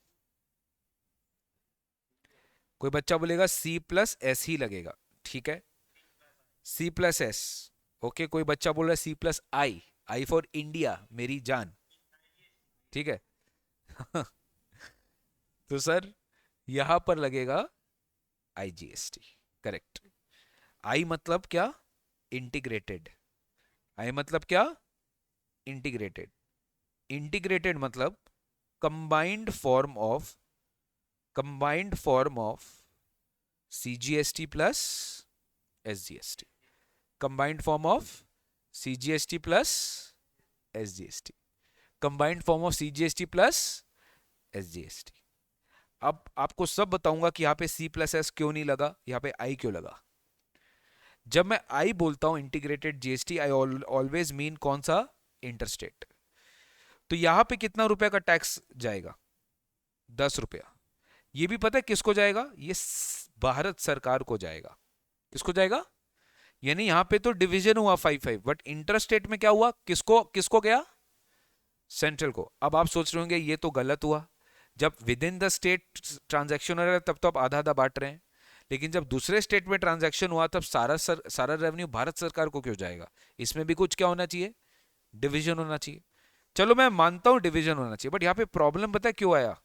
कोई बच्चा बोलेगा C+S ही लगेगा, ठीक है? C+S। ओके, कोई बच्चा बोल रहा है C+I, आई फॉर इंडिया, मेरी जान, ठीक है? तो सर यहां पर लगेगा IGST। करेक्ट। आई मतलब क्या? इंटीग्रेटेड। आई मतलब क्या? इंटीग्रेटेड। इंटीग्रेटेड मतलब combined form of CGST plus SGST। Combined form of CGST plus SGST। Combined form of CGST plus SGST। अब आपको सब बताऊंगा कि यहां पे C+S क्यों नहीं लगा, यहां पे I क्यों लगा। जब मैं I बोलता हूं integrated GST, I always mean कौन सा? इंटरस्टेट। तो यहां पे कितना रुपए का टैक्स जाएगा? ₹10। ये भी पता है किसको जाएगा? ये भारत सरकार को जाएगा। किसको जाएगा? यानी यहां पे तो डिवीजन हुआ 5-5, बट इंटरस्टेट में क्या हुआ? किसको किसको गया? सेंट्रल को। अब आप सोच रहे होंगे ये तो गलत हुआ, जब with in the state transaction हो रहा है तब तो आप आधा आधा बांट रहे हैं, लेकिन जब दूसरे स्टेट में ट्रांजैक्शन हुआ तब सारा रेवेन्यू भारत सरकार को क्यों जाएगा? इसमें भी कुछ क्या होना चाहिए? डिवीजन होना चाहिए। चलो मैं मानता हूं डिवीजन होना चाहिए, बट यहाँ पे प्रॉब्लम पता है क्यों आया?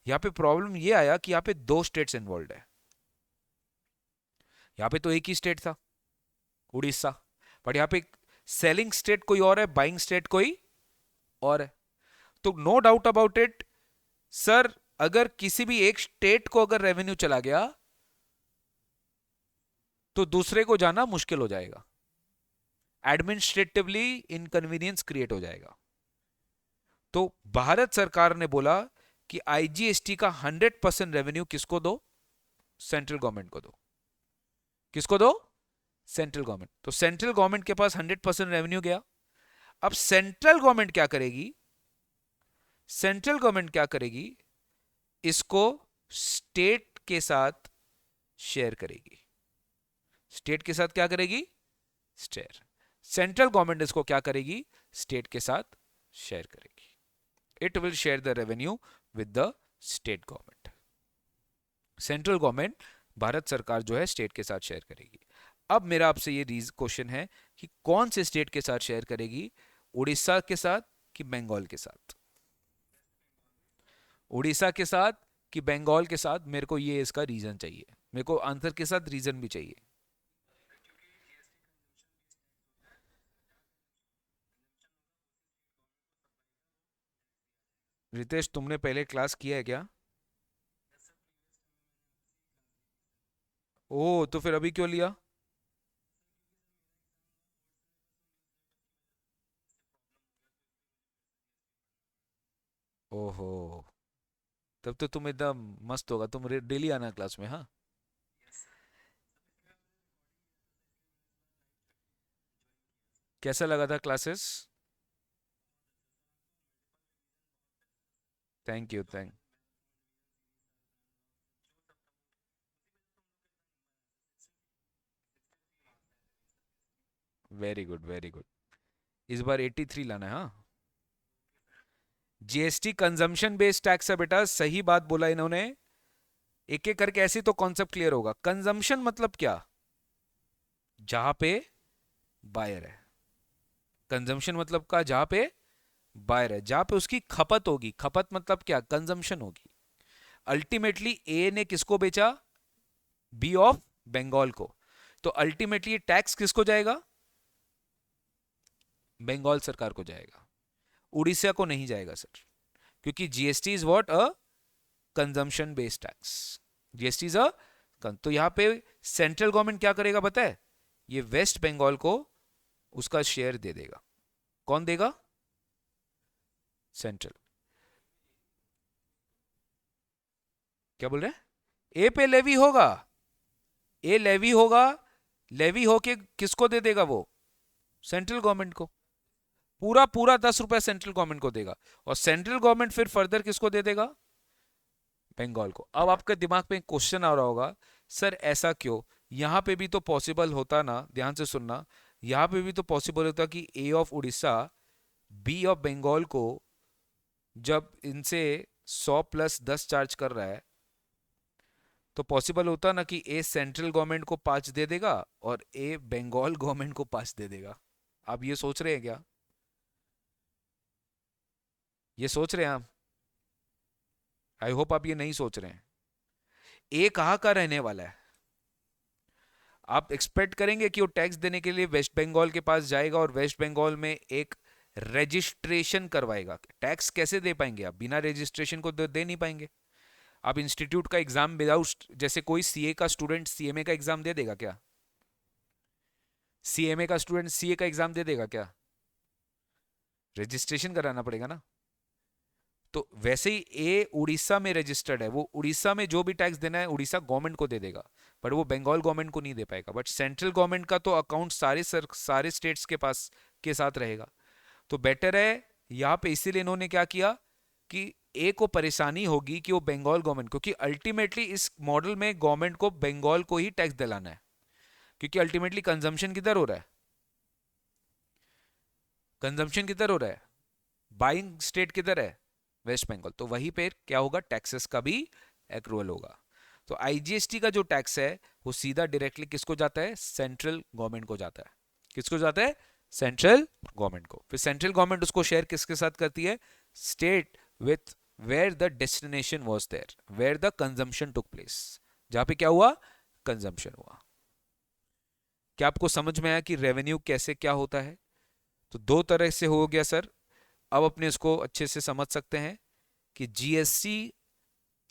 यहाँ पे प्रॉब्लम ये आया कि यहाँ पे 2 स्टेट्स इन्वॉल्व है। यहाँ पे तो एक ही स्टेट था, उड़ीसा, बट यहाँ पे सेलिंग स्टेट कोई और है, बाइंग स्टेट कोई और है। तो no doubt about it sir, अगर किसी भी एक स्टेट को अगर रेवेन्यू चला गया तो दूसरे को जाना मुश्किल हो जाएगा, एडमिनिस्ट्रेटिवली इनकन्वीनियंस क्रिएट हो जाएगा। तो भारत सरकार ने बोला कि आईजीएसटी का 100% रेवेन्यू किसको दो? सेंट्रल गवर्नमेंट को दो। किसको दो? Central government. तो सेंट्रल गवर्नमेंट के पास 100% रेवेन्यू गया। अब सेंट्रल गवर्नमेंट क्या करेगी? सेंट्रल गवर्नमेंट क्या करेगी? इसको स्टेट के साथ शेयर करेगी। स्टेट के साथ क्या करेगी? शेयर। सेंट्रल गवर्नमेंट इसको क्या करेगी? स्टेट के साथ शेयर करेगी। It will share the revenue with the state government. Central government, Bharat सरकार जो है स्टेट के साथ शेयर करेगी। अब मेरा आपसे ये क्वेश्चन है कि कौन से स्टेट के साथ शेयर करेगी? उड़ीसा के साथ कि बंगाल के साथ? उड़ीसा के साथ कि बंगाल के साथ? मेरे को ये इसका रीजन चाहिए, मेरे को आंसर के साथ रीजन भी चाहिए। रितेश, तुमने पहले क्लास किया है क्या? ओह, तो फिर अभी क्यों लिया? ओहो, तब तो तुम एकदम मस्त होगा, तुम डेली आना क्लास में। हाँ, कैसा लगा था classes? Thank you, thank. Very good, very good. इस बार 83 लाना है। हाँ, जीएसटी कंजम्पशन बेस्ड टैक्स है बेटा, सही बात बोला इन्होंने। एक एक करके ऐसे तो कॉन्सेप्ट क्लियर होगा। कंजम्पशन मतलब क्या? जहां पे बायर है। कंजम्पशन मतलब का जहां पे बायर है, जहां पे उसकी खपत होगी। खपत मतलब क्या? कंजम्पशन होगी। अल्टीमेटली ए ने किसको बेचा? बी ऑफ बंगाल को। तो अल्टीमेटली टैक्स किसको जाएगा? बंगाल सरकार को जाएगा, उड़ीसा को नहीं जाएगा सर। क्योंकि GST is what? A consumption based tax. GST is a, तो यहां पे सेंट्रल गवर्नमेंट क्या करेगा पता है? ये वेस्ट बंगाल को उसका शेयर दे देगा। कौन देगा? सेंट्रल। क्या बोल रहे हैं? ए पे लेवी होगा। ए लेवी होगा। लेवी होके किसको दे देगा वो? सेंट्रल गवर्नमेंट को। पूरा पूरा 10 रुपए सेंट्रल गवर्नमेंट को देगा। और सेंट्रल गवर्नमेंट फिर फर्दर किसको दे देगा? बंगाल को। अब आपके दिमाग में एक क्वेश्चन आ रहा होगा, सर ऐसा क्यों? यहां पे भी तो पॉसिबल होता ना, ध्यान से सुनना, यहां पे भी तो पॉसिबल होता कि A of Orissa B of Bengal को जब इनसे 100 + 10 चार्ज कर रहा है, तो पॉसिबल होता ना कि ए सेंट्रल गवर्नमेंट को 5 दे देगा और ए बंगाल गवर्नमेंट को 5 दे देगा। आप ये सोच रहे हैं क्या? ये सोच रहे हैं आप? आई होप आप ये नहीं सोच रहे हैं। ए कहाँ का रहने वाला है? आप एक्सपेक्ट करेंगे कि वो टैक्स देने के लिए वेस्ट बंगाल के पास जाएगा और वेस्ट बंगाल में एक रजिस्ट्रेशन करवाएगा? टैक्स कैसे दे पाएंगे आप? बिना रजिस्ट्रेशन को दे नहीं पाएंगे। आप इंस्टीट्यूट का एग्जाम विदाउट, जैसे कोई सीए का स्टूडेंट सीएमए का एग्जाम दे देगा क्या? सीएमए का स्टूडेंट सीए का एग्जाम दे देगा क्या? रजिस्ट्रेशन कराना पड़ेगा ना। तो वैसे ही ए उड़ीसा में रजिस्टर्ड है, वो उड़ीसा में जो भी टैक्स देना है उड़ीसा गवर्नमेंट को दे देगा, बट वो बंगाल गवर्नमेंट को नहीं दे पाएगा। बट सेंट्रल गवर्नमेंट का तो अकाउंट सारे स्टेट्स के पास के साथ रहेगा। तो बेटर है यहाँ पे, इसीलिए इन्होंने क्या किया कि ए को परेशानी होगी कि वो बंगाल गवर्नमेंट, क्योंकि अल्टीमेटली इस मॉडल में गवर्नमेंट को बंगाल को ही टैक्स दिलाना है। क्योंकि अल्टीमेटली कंजम्पशन किधर हो रहा है? कंजम्पशन किधर हो रहा है? बाइंग स्टेट किधर है? वेस्ट बंगाल। तो वहीं पे क्या होगा? टैक्सेस का भी एक्रूअल होगा। तो आईजीएसटी का जो टैक्स है वो सीधा डायरेक्टली किसको जाता है? सेंट्रल गवर्नमेंट को जाता है। किसको जाता है? सेंट्रल गवर्नमेंट को। फिर सेंट्रल गवर्नमेंट उसको शेयर किसके साथ करती है? State with where the destination was there, where the consumption took place, जहां पे क्या हुआ? कंजम्पशन हुआ। क्या आपको समझ में आया कि रेवेन्यू कैसे क्या होता है? तो दो तरह से हो गया सर। अब अपने इसको अच्छे से समझ सकते हैं कि जीएसटी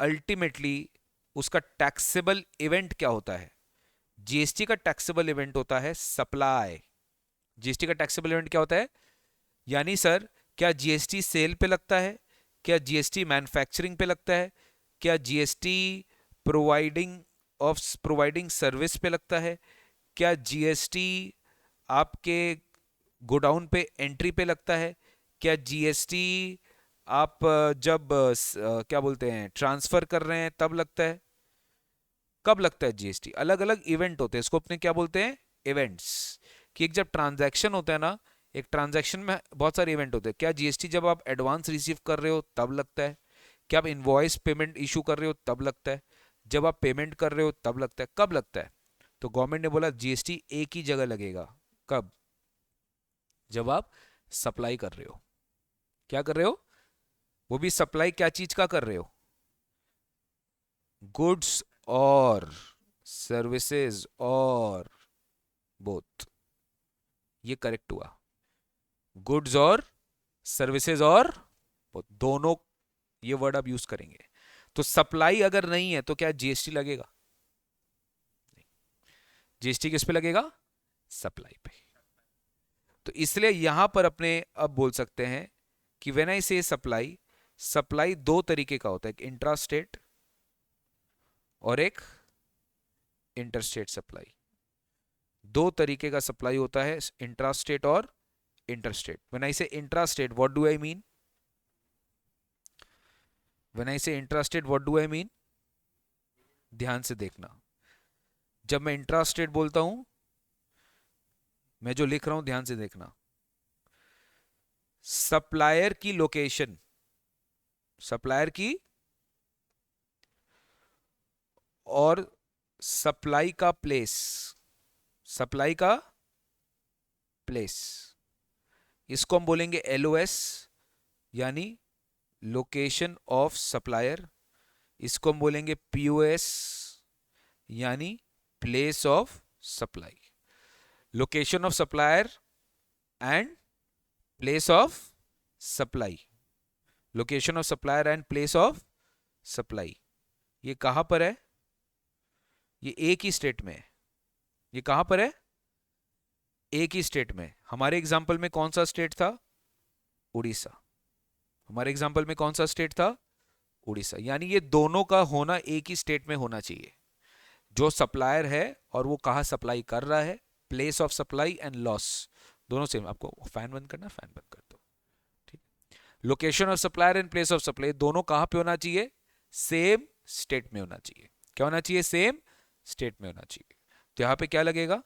अल्टीमेटली उसका टैक्सेबल इवेंट क्या होता है? जीएसटी का टैक्सेबल इवेंट होता है सप्लाई। जीएसटी का टैक्सेबल इवेंट क्या होता है? यानी सर, क्या जीएसटी सेल पे लगता है? क्या जीएसटी मैन्युफैक्चरिंग पे लगता है? क्या जीएसटी प्रोवाइडिंग सर्विस पे लगता है? क्या जीएसटी आपके गोडाउन पे एंट्री पे लगता है? क्या जीएसटी आप जब क्या बोलते हैं ट्रांसफर कर रहे हैं तब लगता है? कब लगता है जीएसटी? अलग अलग इवेंट होते हैं, इसको अपने क्या बोलते हैं? इवेंट्स। कि एक जब ट्रांजैक्शन होता है ना, एक ट्रांजैक्शन में बहुत सारे इवेंट होते हैं। क्या जीएसटी जब आप एडवांस रिसीव कर रहे हो तब लगता है? क्या आप इनवॉइस पेमेंट इशू कर रहे हो तब लगता है? जब आप पेमेंट कर रहे हो तब लगता है? कब लगता है? तो गवर्नमेंट ने बोला जीएसटी एक ही जगह लगेगा। कब? जब आप सप्लाई कर रहे हो। क्या कर रहे हो? वो भी सप्लाई क्या चीज का कर रहे हो? गुड्स और सर्विसेज और बोथ। ये करेक्ट हुआ। गुड्स और सर्विसेज और both, दोनों ये वर्ड आप यूज करेंगे। तो सप्लाई अगर नहीं है तो क्या जीएसटी लगेगा? जीएसटी किस पे लगेगा? सप्लाई पे। तो इसलिए यहां पर अपने अब बोल सकते हैं कि व्हेन आई से सप्लाई, सप्लाई दो तरीके का होता है, एक इंट्रा स्टेट और एक इंटरस्टेट सप्लाई। दो तरीके का सप्लाई होता है, इंट्रा स्टेट और interstate. When I say intra state, what do I mean? When I say intra state, what do I mean? ध्यान से देखना, जब मैं इंट्रा स्टेट बोलता हूं, मैं जो लिख रहा हूं ध्यान से देखना। सप्लायर की लोकेशन, सप्लायर की और सप्लाई का प्लेस, सप्लाई का प्लेस, इसको हम बोलेंगे एलओएस यानी लोकेशन ऑफ सप्लायर। इसको हम बोलेंगे पीओएस यानी place of supply. Location of supplier and place of supply. Location of supplier and place of supply, ये कहां पर है? ये एक ही स्टेट में है। ये कहां पर है? एक ही स्टेट में। हमारे एग्जाम्पल में कौन सा स्टेट था? उड़ीसा। हमारे एग्जाम्पल में कौन सा स्टेट था? उड़ीसा। यानी ये दोनों का होना एक ही स्टेट में होना चाहिए। जो सप्लायर है और वो कहां सप्लाई कर रहा है, place of supply and loss दोनों सेम। आपको फैन बंद करना, फैन बंद कर दो, ठीक। Location of supplier and place of supply दोनों कहां पे होना चाहिए? सेम स्टेट में होना चाहिए। क्या होना चाहिए? सेम स्टेट में होना चाहिए। तो यहां पे क्या लगेगा?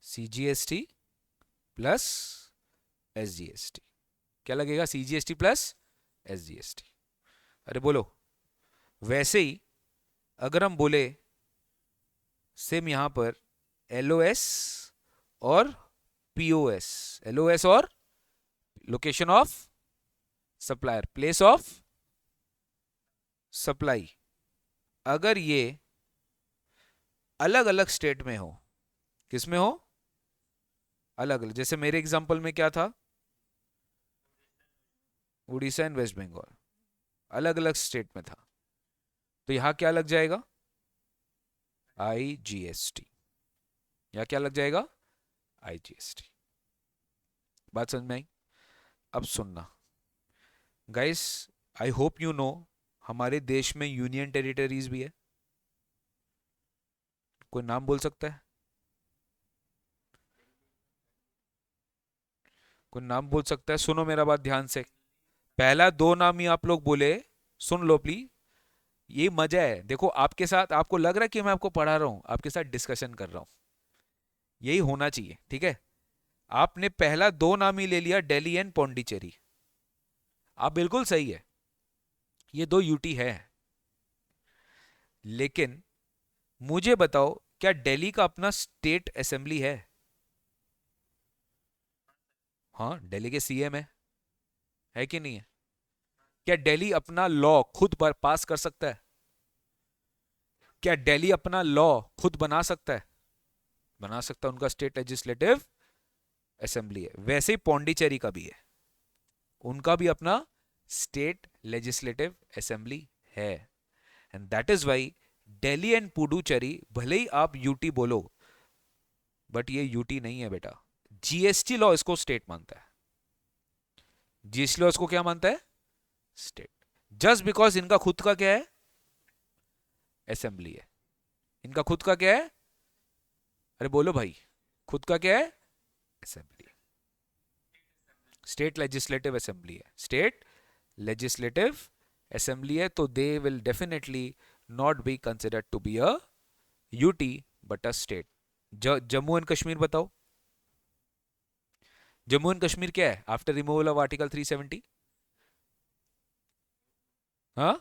CGST plus SGST. क्या लगेगा? CGST plus SGST. अरे बोलो। वैसे ही अगर हम बोले सेम यहां पर एलओएस और पीओएस, एलओएस और location of supplier, place of supply, अगर ये अलग अलग स्टेट में हो, किस में हो? अलग अलग। जैसे मेरे एग्जांपल में क्या था? उड़ीसा एंड वेस्ट बंगाल, अलग अलग स्टेट में था। तो यहां क्या लग जाएगा? आईजीएसटी। या क्या लग जाएगा? आईजीएसटी। बात समझ में आई? अब सुनना guys, I hope you know हमारे देश में यूनियन टेरिटरीज भी है। कोई नाम बोल सकता है? कोई नाम बोल सकता है? सुनो मेरा बात ध्यान से। पहला दो नाम ही आप लोग बोले, सुन लो प्लीज। ये मजा है, देखो आपके साथ, आपको लग रहा है कि मैं आपको पढ़ा रहा हूं, आपके साथ डिस्कशन कर रहा हूं। यही होना चाहिए, ठीक है। आपने पहला दो नाम ही ले लिया, दिल्ली एंड पौंडीचेरी। आप बिल्कुल सही है, ये दो यूटी है। लेकिन मुझे बताओ, क्या दिल्ली का अपना स्टेट असेंबली है? हाँ, दिल्ली के सीएम है कि नहीं है? क्या दिल्ली अपना लॉ खुद पास कर सकता है? क्या दिल्ली अपना लॉ खुद बना सकता है? बना सकता है, उनका स्टेट लेजिस्लेटिव असेंबली है। वैसे ही पौंडीचेरी का भी है, उनका भी अपना स्टेट लेजिस्लेटिव असेंबली है। And that is why Delhi and Puducherry, भले ही आप यूटी बोलो, बट ये यूटी नहीं है बेटा। जीएसटी लॉ इसको स्टेट मानता है। जीएसटी लॉ इसको क्या मानता है? स्टेट। जस्ट बिकॉज इनका खुद का क्या है? असेंबली है। इनका खुद का क्या है? अरे बोलो भाई, खुद का क्या है? असेंबली। स्टेट लेजिस्लेटिव असेंबली है। स्टेट लेजिस्लेटिव असेंबली है, तो they will definitely not be considered to be a UT but a state. Jammu and Kashmir बताओ, जम्मू एंड कश्मीर क्या है आफ्टर रिमूवल ऑफ आर्टिकल 370? हाँ,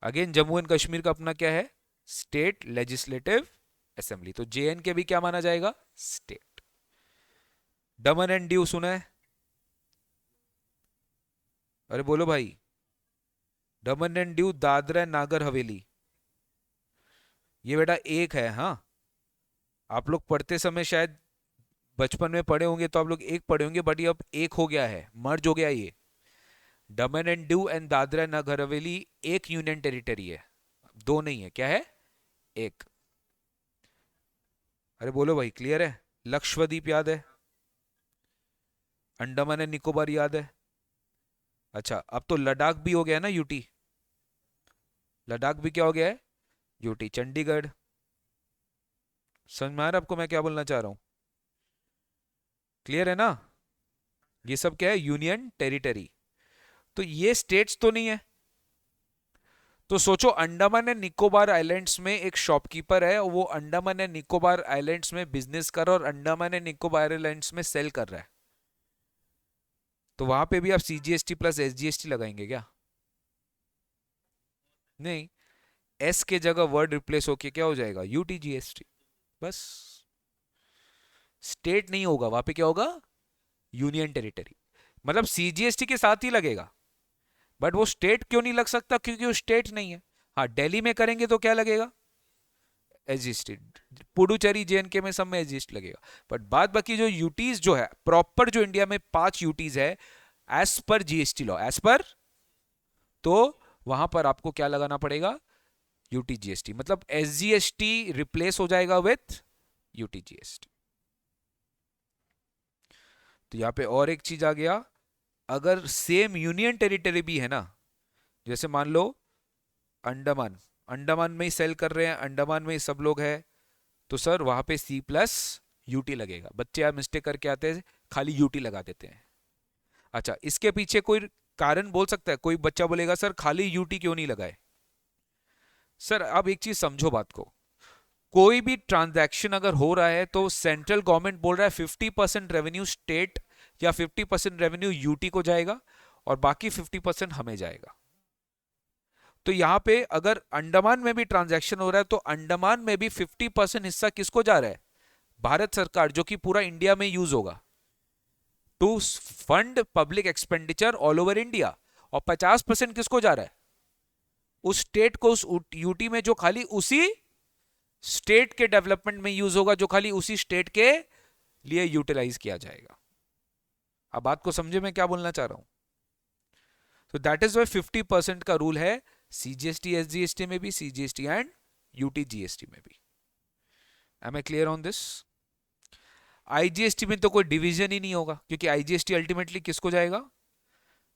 अगेन जम्मू एंड कश्मीर का अपना क्या है? State legislative assembly. तो जेएनके भी क्या माना जाएगा? स्टेट। दमन एंड दीव सुना है? अरे बोलो भाई, दमन एंड दीव, दादरा एंड नागर हवेली, ये बेटा एक है। हाँ, आप लोग पढ़ते समय शायद बचपन में पढ़े होंगे, तो आप लोग एक पढ़े होंगे, बट ये अब एक हो गया है, मर्ज हो गया ये। Daman and Diu and Dadra and Nagar Haveli एक यूनियन टेरिटरी है, दो नहीं है। क्या है? एक। अरे बोलो भाई, क्लियर है? लक्षद्वीप याद है? अंडमान एंड निकोबार याद है? अच्छा, अब तो लद्दाख भी हो गया ना यूटी। लद्दाख भी क्या हो गया है? यूटी। चंडीगढ़। समझ में आ रहा है आपको मैं क्या बोलना चाह रहा हूं? क्लियर है ना? ये सब क्या है? Union territory. तो ये स्टेट्स तो नहीं है। तो सोचो, अंडमान एंड निकोबार आइलैंड्स में एक शॉपकीपर है, वो अंडमान एंड निकोबार आइलैंड्स में बिजनेस कर रहा है और अंडमान एंड निकोबार आइलैंड्स में सेल कर रहा है। तो वहां पे भी आप सीजीएसटी प्लस एसजीएसटी लगाएंगे क्या? नहीं, एस के जगह वर्ड रिप्लेस होके क्या हो जाएगा? यूटीजीएसटी। बस। स्टेट नहीं होगा वहां पे, क्या होगा? Union territory. मतलब सीजीएसटी के साथ ही लगेगा, बट वो स्टेट क्यों नहीं लग सकता? क्योंकि वो स्टेट नहीं है। हाँ, दिल्ली में करेंगे तो क्या लगेगा? एसजीएसटी। पुडुचेरी जेएनके में सब में एसजीएसटी लगेगा। बट बाद बाकी जो यूटीज जो है प्रॉपर, जो इंडिया में 5 यूटीज है as per GST law, as per, तो वहां पर आपको क्या लगाना पड़ेगा? यूटीजीएसटी। मतलब एसजीएसटी रिप्लेस हो जाएगा विथ यूटीजीएसटी। तो यहां पे और एक चीज आ गया, अगर सेम यूनियन टेरिटरी भी है ना, जैसे मान लो अंडमान, अंडमान में ही सेल कर रहे हैं, अंडमान में ही सब लोग हैं, तो सर वहां पे सी प्लस यूटी लगेगा। बच्चे यार मिस्टेक करके आते हैं, खाली यूटी लगा देते हैं। अच्छा, इसके पीछे कोई कारण बोल सकता है? कोई बच्चा बोलेगा सर खाली यूटी क्यों नहीं लगाए? सर अब एक चीज समझो बात को, कोई भी ट्रांजैक्शन अगर हो रहा है तो सेंट्रल गवर्नमेंट बोल रहा है 50% रेवेन्यू स्टेट या 50% रेवेन्यू यूटी को जाएगा और बाकी 50% हमें जाएगा। तो यहां पे अगर अंडमान में भी ट्रांजैक्शन हो रहा है तो अंडमान में भी 50% हिस्सा किसको जा रहा है? भारत सरकार, जो कि पूरा इंडिया में यूज होगा to fund public expenditure all over India. और 50% किसको जा रहा है? उस स्टेट को, उस यूटी में जो खाली उसी स्टेट के डेवलपमेंट में यूज होगा, जो खाली उसी स्टेट के लिए यूटिलाइज किया जाएगा। अब बात को समझे मैं क्या बोलना चाह रहा हूं? तो दैट इज वाई 50% का रूल है सीजीएसटी एसजीएसटी में भी, सीजीएसटी एंड यूटीजीएसटी में भी। Am I clear on this? IGST में तो कोई डिवीजन ही नहीं होगा, क्योंकि आईजीएसटी अल्टीमेटली किसको जाएगा?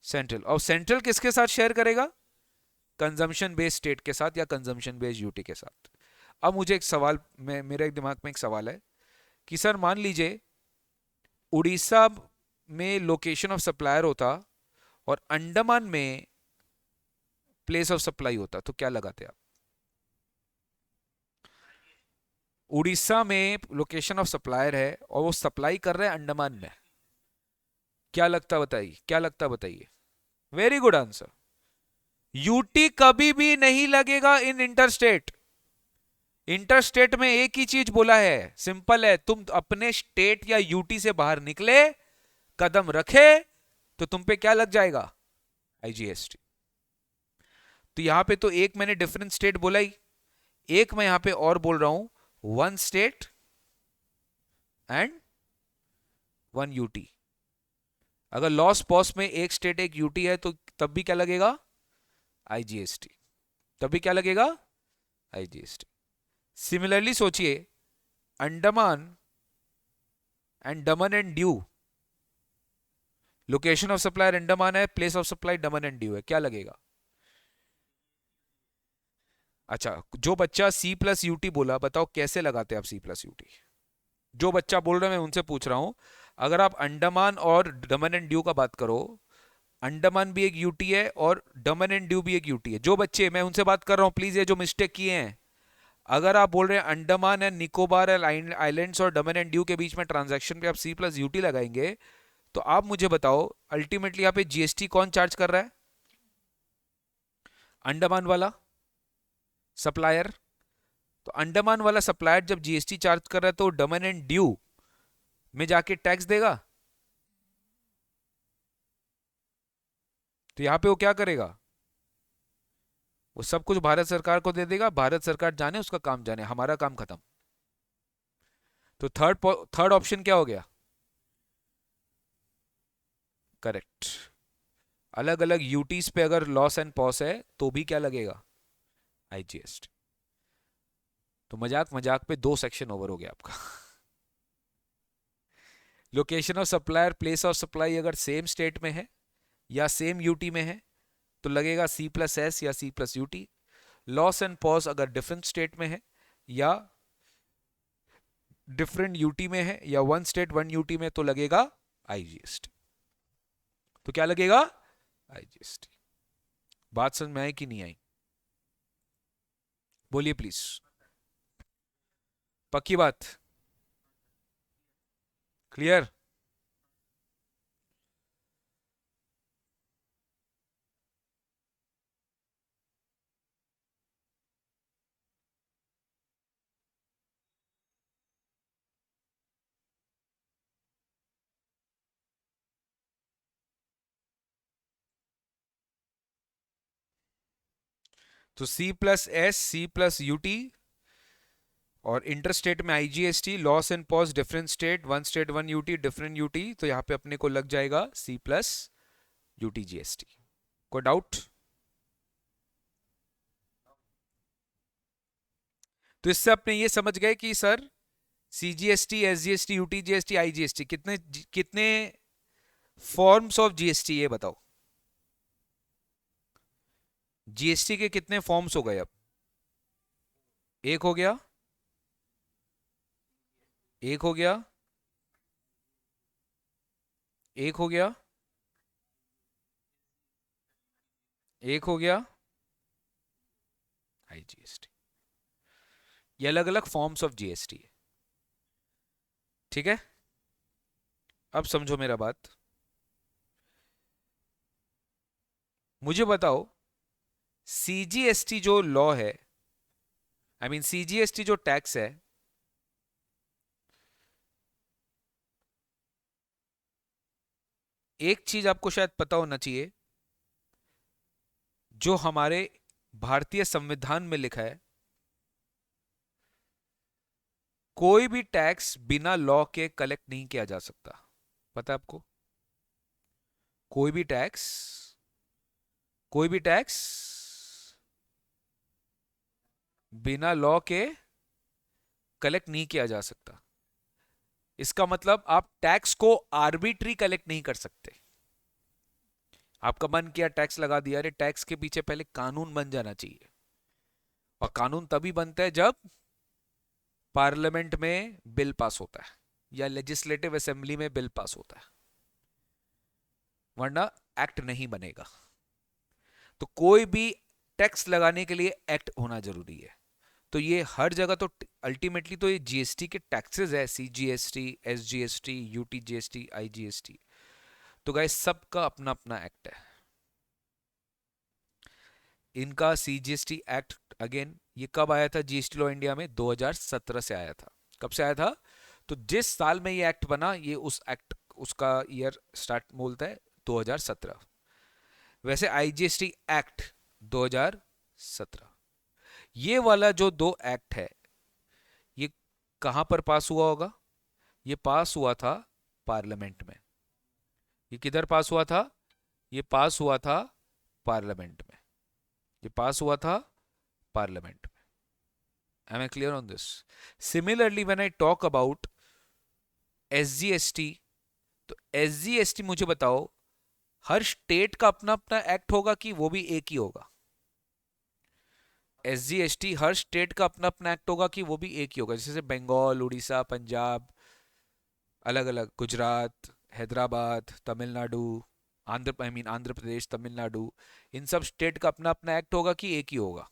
सेंट्रल। और सेंट्रल किसके साथ शेयर करेगा? कंजम्पशन बेस्ड स्टेट के साथ या कंजम्पशन बेस्ड यूटी के साथ। अब मुझे एक सवाल, मेरे दिमाग में एक सवाल है कि सर मान लीजिए उड़ीसा में लोकेशन ऑफ सप्लायर होता और अंडमान में प्लेस ऑफ सप्लाई होता, तो क्या लगाते आप? उड़ीसा में लोकेशन ऑफ सप्लायर है और वो सप्लाई कर रहे हैं अंडमान में, क्या लगता बताइए? क्या लगता बताइए? Very good answer. यूटी कभी भी नहीं लगेगा इन इंटरस्टेट। इंटरस्टेट में एक ही चीज बोला है, सिंपल है, तुम अपने स्टेट या यूटी से बाहर निकले, कदम रखे, तो तुम पे क्या लग जाएगा? आईजीएसटी। तो यहां पे तो एक मैंने डिफरेंट स्टेट बोला ही, एक मैं यहां पे और बोल रहा हूं, one state and one UT. अगर लॉस पॉस में एक स्टेट एक यूटी है तो तब भी क्या लगेगा? आईजीएसटी। तब भी क्या लगेगा? आईजीएसटी। सिमिलरली सोचिए, Andaman and Daman and Diu, location of supplier Andaman है, place of supply Daman and Diu है, क्या लगेगा? अच्छा, जो बच्चा सी प्लस यूटी बोला, बताओ कैसे लगाते हैं आप सी प्लस यूटी? जो बच्चा बोल रहा है मैं उनसे पूछ रहा हूं। अगर आप अंडमान और दमन एंड दीव का बात करो, अंडमान भी एक यूटी है और दमन एंड दीव भी एक यूटी है। जो बच्चे, मैं उनसे बात कर रहा हूं, प्लीज ये जो मिस्टेक किए हैं, अगर आप बोल रहे हैं अंडमान एंड निकोबार आइलैंड्स और दमन एंड दीव के बीच में ट्रांजैक्शन पे आप सी प्लस यूटी लगाएंगे, तो आप मुझे बताओ अल्टीमेटली यहाँ पे जीएसटी कौन चार्ज कर रहा है? अंडमान वाला सप्लायर। तो अंडमान वाला सप्लायर जब जीएसटी चार्ज कर रहा है तो दमन एंड दीव में जाके टैक्स देगा। तो यहां पे वो क्या करेगा? वो सब कुछ भारत सरकार को दे देगा, भारत सरकार जाने उसका काम जाने, हमारा काम खत्म। तो थर्ड ऑप्शन क्या हो गया? करेक्ट। अलग अलग यूटीज पे अगर लॉस एंड पॉस है तो भी क्या लगेगा? आईजीएसटी। तो मजाक मजाक पे 2 सेक्शन ओवर हो गया आपका। Location of supplier, place of supply अगर सेम स्टेट में है या सेम यूटी में है तो लगेगा सी प्लस एस या C plus UT. LOS and POS अगर डिफरेंट स्टेट में है या डिफरेंट यूटी में है या वन स्टेट वन यूटी में तो लगेगा आईजीएसटी। तो क्या लगेगा? आईजीएसटी। बात समझ में आई कि नहीं आई? बोलिए प्लीज। पक्की बात? क्लियर? तो C plus S, C plus UT और इंटरस्टेट में IGST, LOS and POS different state one UT different UT, तो यहां पे अपने को लग जाएगा सी प्लस यूटी जीएसटी। कोई डाउट? तो इससे अपने ये समझ गए कि sir CGST, SGST, UT GST, IGST कितने कितने फॉर्म्स ऑफ जीएसटी ये बताओ। जीएसटी के कितने फॉर्म्स हो गए अब? एक हो गया, एक हो गया, एक हो गया, एक हो गया, आईजीएसटी। ये अलग अलग फॉर्म्स ऑफ जीएसटी है। ठीक है, अब समझो मेरा बात। मुझे बताओ सीजीएसटी जो लॉ है, आई मीन सीजीएसटी जो टैक्स है, एक चीज आपको शायद पता होना चाहिए, जो हमारे भारतीय संविधान में लिखा है, कोई भी टैक्स बिना लॉ के कलेक्ट नहीं किया जा सकता। पता है आपको? कोई भी टैक्स, कोई भी टैक्स बिना लॉ के कलेक्ट नहीं किया जा सकता। इसका मतलब आप टैक्स को आर्बिट्री कलेक्ट नहीं कर सकते। आपका मन किया टैक्स लगा दिया, अरे टैक्स के पीछे पहले कानून बन जाना चाहिए, और कानून तभी बनता है जब पार्लियामेंट में बिल पास होता है या लेजिस्लेटिव असेंबली में बिल पास होता है, वरना एक्ट नहीं बनेगा। तो कोई भी टैक्स लगाने के लिए एक्ट होना जरूरी है। तो ये हर जगह तो अल्टीमेटली तो ये जीएसटी के टैक्सेस है, CGST, SGST, UT GST, IGST. तो गाइस सबका अपना अपना एक्ट है। इनका सीजीएसटी एक्ट अगेन ये कब आया था जीएसटी लॉ इंडिया में? 2017 से आया था। कब से आया था? तो जिस साल में ये एक्ट बना, ये उस एक्ट उसका ईयर स्टार्ट बोलता है 2017। वैसे आईजीएसटी एक्ट 2017, ये वाला जो दो एक्ट है, ये कहां पर पास हुआ होगा? ये पास हुआ था पार्लियामेंट में। ये किधर पास हुआ था? ये पास हुआ था पार्लियामेंट में। ये पास हुआ था पार्लियामेंट में। Am I clear on this? Similarly when I talk about SGST, तो SGST मुझे बताओ, हर स्टेट का अपना अपना एक्ट होगा कि वो भी एक ही होगा? SGST हर स्टेट का अपना अपना एक्ट होगा कि वो भी एक ही होगा? जैसे बंगाल, उड़ीसा, पंजाब अलग अलग, गुजरात, हैदराबाद, तमिलनाडु, आंध्र प्रदेश, तमिलनाडु, इन सब स्टेट का अपना अपना एक्ट होगा कि एक ही होगा?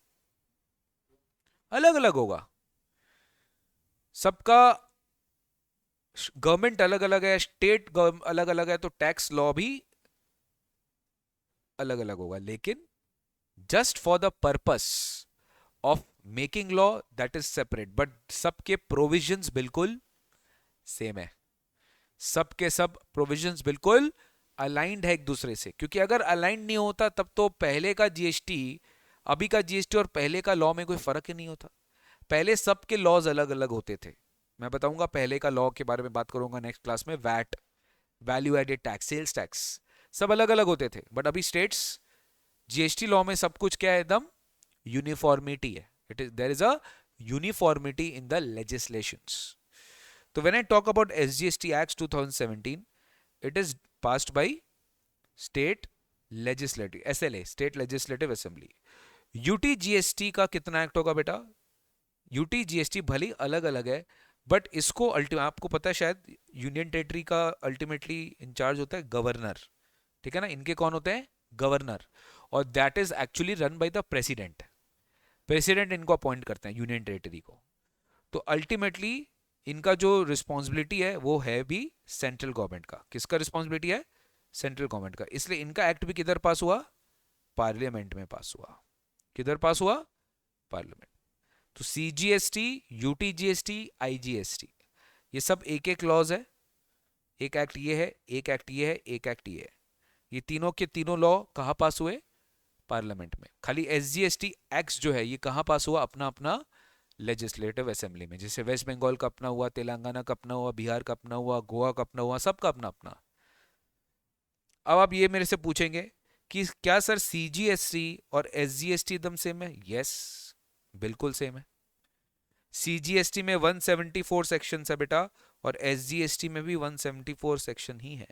अलग अलग होगा। सबका गवर्नमेंट अलग अलग है, स्टेट अलग अलग है, तो टैक्स लॉ भी अलग अलग होगा। लेकिन just for the purpose of making law that is separate, but सबके प्रोविजंस बिल्कुल सेम है। सबके सब प्रोविजंस बिल्कुल अलाइंड है एक दूसरे से, क्योंकि अगर अलाइंड नहीं होता तब तो पहले का जीएसटी, अभी का जीएसटी और पहले का लॉ में कोई फर्क ही नहीं होता। पहले सबके लॉज अलग अलग होते थे। मैं बताऊंगा पहले का लॉ के बारे में, बात करूंगा नेक्स्ट क्लास में। VAT, value added tax, sales tax, सब अलग अलग होते थे। बट अभी स्टेट्स जीएसटी लॉ में सब कुछ क्या है? एकदम यूनिफॉर्मिटी है। It is, there is a uniformity in the legislations. तो when I talk about SGST act 2017, it is passed by state legislative, SLA, state legislative assembly. UTGST का कितना एक्ट होगा बेटा? UTGST भले अलग अलग है, बट इसको आपको पता है शायद, यूनियन टेरिटरी का अल्टीमेटली इंचार्ज होता है गवर्नर। ठीक है ना? इनके कौन होते हैं? गवर्नर। और that is actually run by the president. President इनको अपॉइंट करते हैं, यूनियन टेरिटरी को। तो अल्टीमेटली इनका जो रिस्पॉन्सिबिलिटी है वो है भी सेंट्रल गवर्नमेंट का। किसका रिस्पॉन्सिबिलिटी है? सेंट्रल गवर्नमेंट का। इसलिए इनका एक्ट भी किधर पास हुआ? पार्लियामेंट में पास हुआ। किधर पास हुआ? पार्लियामेंट। तो CGST, UTGST, IGST, ये सब एक एक लॉज है। एक एक्ट ये है, एक एक्ट ये है, एक एक्ट ये है। ये तीनों के तीनों लॉ कहाँ पास हुए? पार्लियामेंट में। खाली SGST एक्ट जो है ये कहाँ पास हुआ? अपना अपना लेजिस्लेटिव असेंबली में। जैसे वेस्ट बंगाल का अपना हुआ, तेलंगाना का अपना हुआ, बिहार का अपना हुआ, गोवा का अपना हुआ, सबका अपना अपना। अब आप ये मेरे से पूछेंगे कि क्या सर CGST और SGST एकदम सेम है? यस, बिल्कुल सेम है। CGST में 174 सेक्शन है बेटा, और SGST में भी 174 सेक्शन ही है।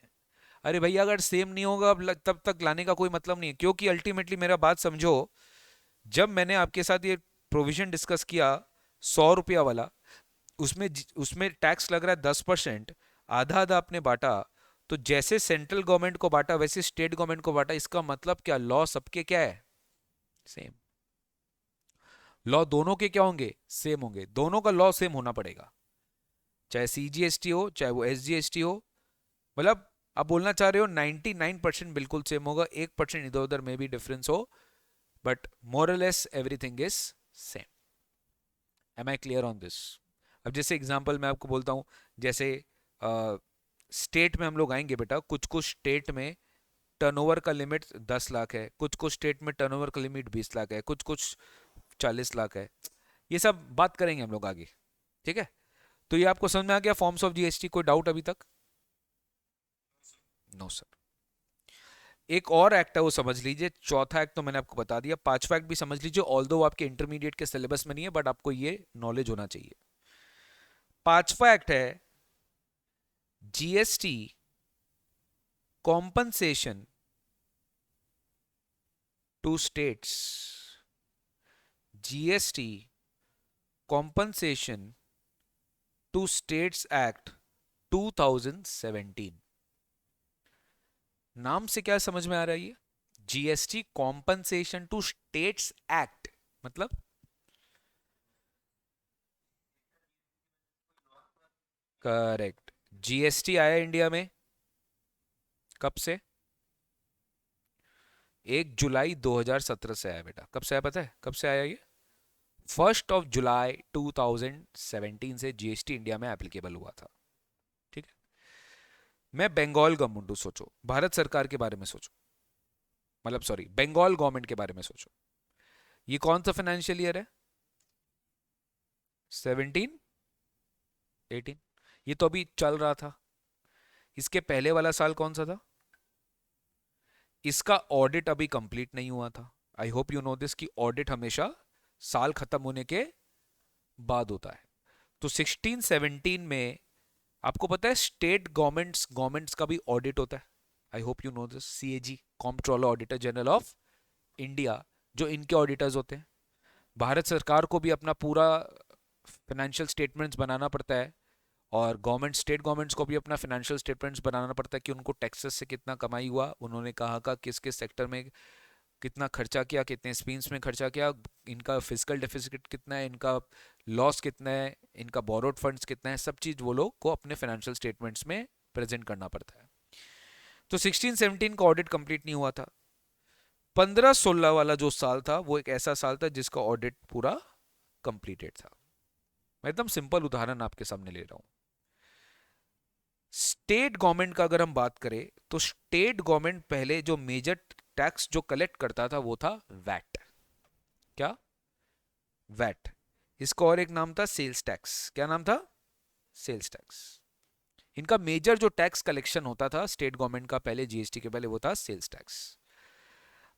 अरे भैया अगर सेम नहीं होगा तब तक लाने का कोई मतलब नहीं है, क्योंकि अल्टीमेटली मेरा बात समझो, जब मैंने आपके साथ ये प्रोविजन डिस्कस किया 100 रुपया वाला, उसमें उसमें टैक्स लग रहा है 10%, आधा आधा आपने बांटा। तो जैसे सेंट्रल गवर्नमेंट को बांटा वैसे स्टेट गवर्नमेंट को बांटा। इसका मतलब क्या? लॉ सबके क्या है? सेम। लॉ दोनों के क्या होंगे? सेम होंगे। दोनों का लॉ सेम होना पड़ेगा, चाहे CGST हो चाहे वो SGST हो। मतलब आप बोलना चाह रहे हो 99% बिल्कुल सेम होगा, 1% इधर उधर में भी डिफरेंस हो, but more or less everything is same. Am I clear on this? अब जैसे एग्जांपल मैं आपको बोलता हूँ, जैसे स्टेट में हम लोग आएंगे बेटा, कुछ कुछ स्टेट में टर्नओवर का लिमिट 10 लाख है, कुछ कुछ स्टेट में टर्नओवर का लिमिट 20 लाख है, कुछ कुछ 40 लाख है। ये सब बात करेंगे हम लोग आगे। ठीक है? तो ये आपको समझ में आ गया फॉर्म्स ऑफ GST? कोई डाउट अभी तक? No sir. एक और एक्ट है वो समझ लीजिए। चौथा एक्ट तो मैंने आपको बता दिया। पांचवा एक्ट भी समझ लीजिए, ऑल्दो आपके इंटरमीडिएट के सिलेबस में नहीं है, बट आपको ये नॉलेज होना चाहिए। पांचवा एक्ट है GST compensation to states. GST compensation to states act 2017। नाम से क्या समझ में आ रहा है ये? GST compensation to states act मतलब करेक्ट। GST आया इंडिया में कब से? 1 जुलाई 2017 से आया बेटा। कब से आया पता है? कब से आया ये? 1 जुलाई 2017 से GST इंडिया में एप्लीकेबल हुआ था। ठीक है? मैं बंगाल गवर्नमेंट, सोचो भारत सरकार के बारे में सोचो, मतलब सॉरी बंगाल गवर्नमेंट के बारे में सोचो। ये कौन सा फाइनेंशियल ईयर है? 17, 18। ये तो अभी चल रहा था। इसके पहले वाला साल कौन सा था? इसका ऑडिट अभी कंप्लीट नहीं हुआ था। I hope you know this कि ऑडिट हमेशा साल खत्म होने के बाद होता है। तो 16-17 में आपको पता है स्टेट गवर्नमेंट्स का भी ऑडिट होता है। I hope you know this, CAG, comptroller auditor general of India, जो इनके ऑडिटर्स होते हैं। भारत सरकार को भी अपना पूरा फाइनेंशियल स्टेटमेंट्स बनाना पड़ता है, और स्टेट गवर्नमेंट्स को भी अपना फाइनेंशियल स्टेटमेंट्स बनाना पड़ता है कि उनको टैक्सेस से कितना कमाई हुआ, उन्होंने कहा का किस किस सेक्टर में कितना खर्चा किया, कितने स्कीम्स में खर्चा किया, इनका फिजिकल डेफिसिट कितना है, इनका लॉस कितना है, इनका बोरोड फंड्स कितना है, सब चीज़ वो लोग को अपने फाइनेंशियल स्टेटमेंट्स में प्रेजेंट करना पड़ता है। तो 16-17 का ऑडिट कंप्लीट नहीं हुआ था। 15-16 वाला जो साल था वो एक ऐसा साल था जिसका ऑडिट पूरा कंप्लीटेड था। मैं एकदम सिंपल उदाहरण आपके सामने ले रहा हूं। स्टेट गवर्नमेंट का अगर हम बात करें तो स्टेट गवर्नमेंट पहले जो मेजर टैक्स जो कलेक्ट करता था वो था वैट। क्या? वैट। इसका और एक नाम था सेल्स टैक्स। क्या नाम था? Sales tax. इनका मेजर जो टैक्स कलेक्शन होता था स्टेट गवर्नमेंट का पहले, जीएसटी के पहले, वो था सेल्स टैक्स।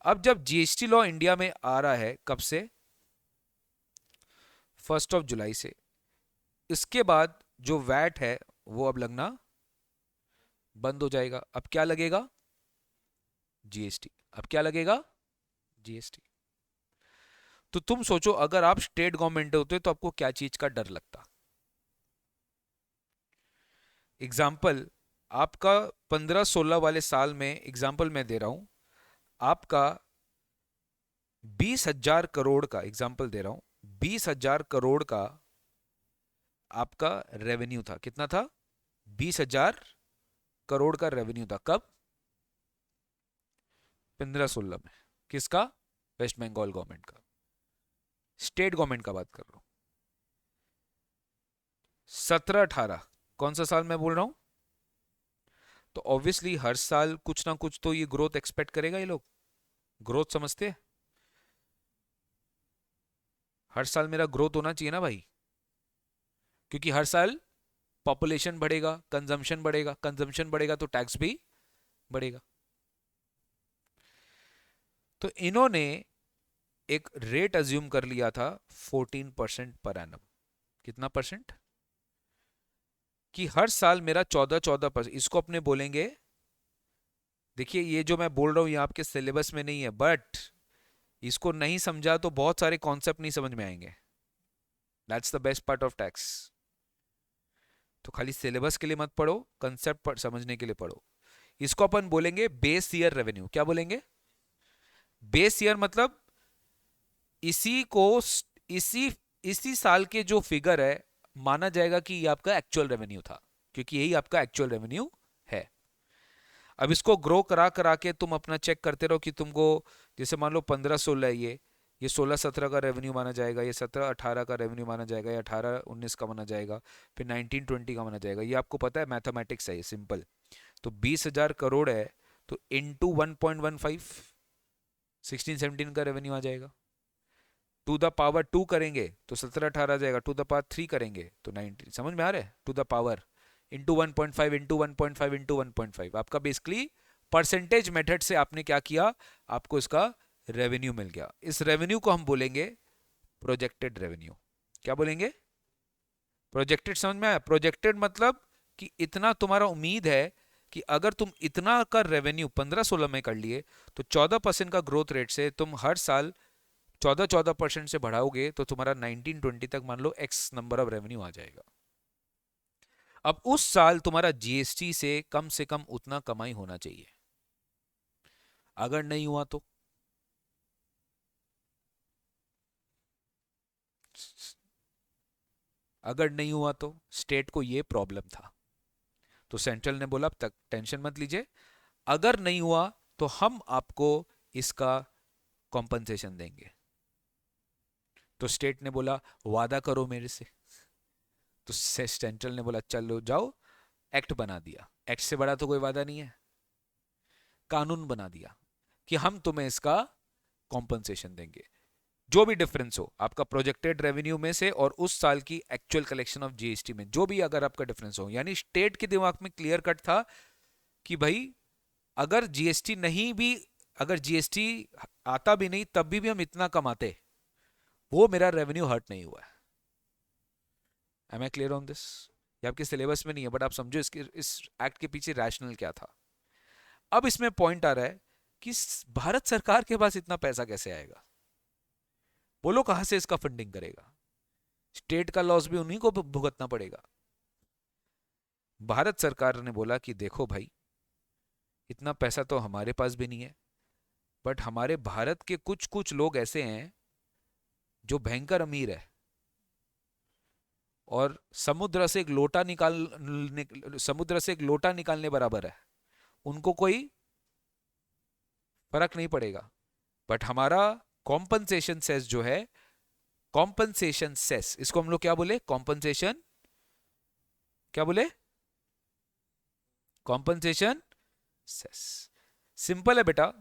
अब जब जीएसटी लॉ इंडिया में आ रहा है, कब से? 1 जुलाई से। इसके बाद जो वैट है वो अब लगना बंद हो जाएगा। अब क्या लगेगा? जीएसटी। अब क्या लगेगा? जीएसटी। तो तुम सोचो, अगर आप स्टेट गवर्नमेंट होते तो आपको क्या चीज का डर लगता? एग्जाम्पल आपका 15-16 वाले साल में, एग्जाम्पल मैं दे रहा हूं, आपका 20,000 करोड़ का, एग्जाम्पल दे रहा हूं, 20,000 करोड़ का आपका रेवेन्यू था। कितना था? 20,000 करोड़ का रेवेन्यू था। कब? 15-16 में। किसका? वेस्ट बंगाल गवर्नमेंट का। स्टेट गवर्नमेंट का बात कर रहा हूं। 17-18 कौन सा साल मैं बोल रहा हूं? तो ऑब्वियसली हर साल कुछ ना कुछ तो ये ग्रोथ एक्सपेक्ट करेगा। ये लोग ग्रोथ समझते हैं। हर साल मेरा ग्रोथ होना चाहिए ना भाई, क्योंकि हर साल पॉपुलेशन बढ़ेगा, कंजम्पशन बढ़ेगा तो टैक्स भी बढ़ेगा। तो इन्होंने एक रेट अज्यूम कर लिया था 14% पर एनम। कितना परसेंट? कि हर साल मेरा 14%। इसको अपने बोलेंगे, देखिए ये जो मैं बोल रहा हूं ये आपके सिलेबस में नहीं है, बट इसको नहीं समझा तो बहुत सारे कॉन्सेप्ट नहीं समझ में आएंगे। That's the best part of tax. तो खाली सिलेबस के लिए मत पढ़ो, कंसेप्ट समझने के लिए पढ़ो। इसको अपन बोलेंगे बेस ईयर रेवेन्यू। क्या बोलेंगे? बेस ईयर मतलब इसी को इसी इसी साल के जो फिगर है माना जाएगा कि ये आपका एक्चुअल रेवेन्यू था, क्योंकि यही आपका एक्चुअल रेवेन्यू है। अब इसको ग्रो करा करा के तुम अपना चेक करते रहो कि तुमको, जैसे मान लो 15-16 है, ये 16-17 का रेवेन्यू माना जाएगा, ये 17-18 का रेवेन्यू माना जाएगा, ये 18-19 का माना जाएगा, फिर 19-20 का माना जाएगा। ये आपको पता है, मैथमेटिक्स है ये, सिंपल। तो 20,000 करोड़ है तो इंटू 1.15 16-17 का रेवेन्यू आ जाएगा। टू द पावर 2 करेंगे तो 17-18 आ जाएगा, टू द पावर 3 करेंगे तो 19। समझ में आ रहा है? To the power into 1.5 into 1.5 into 1.5। आपका बेसिकली परसेंटेज मेथड से आपने क्या किया, आपको इसका रेवेन्यू मिल गया। इस रेवेन्यू को हम बोलेंगे प्रोजेक्टेड रेवेन्यू। क्या बोलेंगे? प्रोजेक्टेड। समझ में आया? प्रोजेक्टेड मतलब कि इतना तुम्हारा उम्मीद है कि अगर तुम इतना का रेवेन्यू 15-16 में कर लिए तो 14% का ग्रोथ रेट से तुम हर साल 14% से बढ़ाओगे तो तुम्हारा 19-20 तक मान लो एक्स नंबर ऑफ रेवेन्यू आ जाएगा। अब उस साल तुम्हारा जीएसटी से कम उतना कमाई होना चाहिए। अगर नहीं हुआ तो स्टेट को ये प्रॉब्लम था। तो सेंट्रल ने बोला अब तक टेंशन मत लीजिए, अगर नहीं हुआ तो हम आपको इसका कॉम्पनसेशन देंगे। तो स्टेट ने बोला वादा करो मेरे से। तो सेंट्रल ने बोला चलो जाओ, एक्ट बना दिया। एक्ट से बड़ा तो कोई वादा नहीं है, कानून बना दिया कि हम तुम्हें इसका कॉम्पनसेशन देंगे, जो भी डिफरेंस हो आपका प्रोजेक्टेड रेवेन्यू में से और उस साल की एक्चुअल कलेक्शन ऑफ जीएसटी में, जो भी अगर आपका डिफरेंस हो। यानी स्टेट के दिमाग में क्लियर कट था कि भाई अगर जीएसटी नहीं भी अगर जीएसटी आता भी नहीं तब भी हम इतना कमाते, वो मेरा रेवेन्यू हर्ट नहीं हुआ है। Am I clear on this? ये आपके सिलेबस में नहीं है, बट आप समझो इसके इस एक्ट के पीछे रैशनल क्या था। अब इसमें पॉइंट आ रहा है कि भारत सरकार के पास इतना पैसा कैसे आएगा, बोलो कहां से इसका फंडिंग करेगा? स्टेट का लॉस भी उन्हीं को भुगतना पड़ेगा। भारत सरकार ने बोला कि देखो भाई, इतना पैसा तो हमारे पास भी नहीं है, बट हमारे भारत के कुछ कुछ लोग ऐसे हैं जो भयंकर अमीर है, और समुद्र से एक लोटा निकालने बराबर है, उनको कोई फर्क नहीं पड़ेगा। बट हमारा कॉम्पनसेशन सेस जो है, कॉम्पनसेशन सेस, इसको हम लोग क्या बोले? कॉम्पनसेशन, क्या बोले? Compensation cess. सिंपल है बेटा,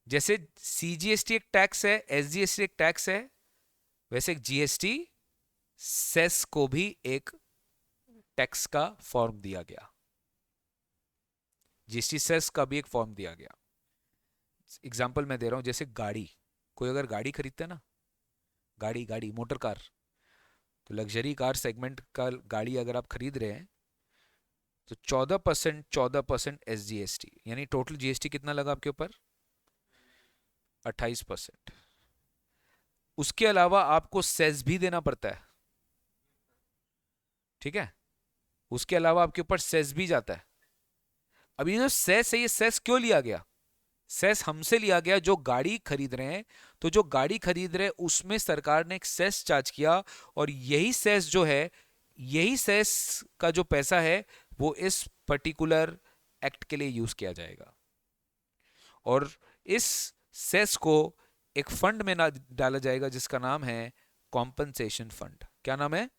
जैसे सीजीएसटी एक टैक्स है, एसजीएसटी एक टैक्स है, वैसे एक जीएसटी सेस को भी एक टैक्स का फॉर्म दिया गया, जीएसटी सेस का भी एक फॉर्म दिया गया। एग्जांपल मैं दे रहा हूं, जैसे गाड़ी, कोई अगर गाड़ी खरीदता है ना, गाड़ी गाड़ी मोटर कार, तो लग्जरी कार सेगमेंट का गाड़ी अगर आप खरीद रहे हैं तो 14% एस जी एस टी, यानी टोटल जीएसटी कितना लगा आपके ऊपर? 28%। उसके अलावा आपको सेस भी देना पड़ता है, ठीक है? उसके अलावा आपके ऊपर सेस भी जाता है। अब ये जो सेस है, ये सेस क्यों लिया गया? सेस हमसे लिया गया जो गाड़ी खरीद रहे हैं, तो जो गाड़ी खरीद रहे हैं उसमें सरकार ने एक सेस चार्ज किया, और यही सेस जो है, यही सेस का जो पैसा है वो इस पर्टिकुलर एक्ट के लिए यूज किया जाएगा, और इस सेस को एक फंड में ना डाला जाएगा जिसका नाम है कॉम्पनसेशन फंड। क्या नाम है?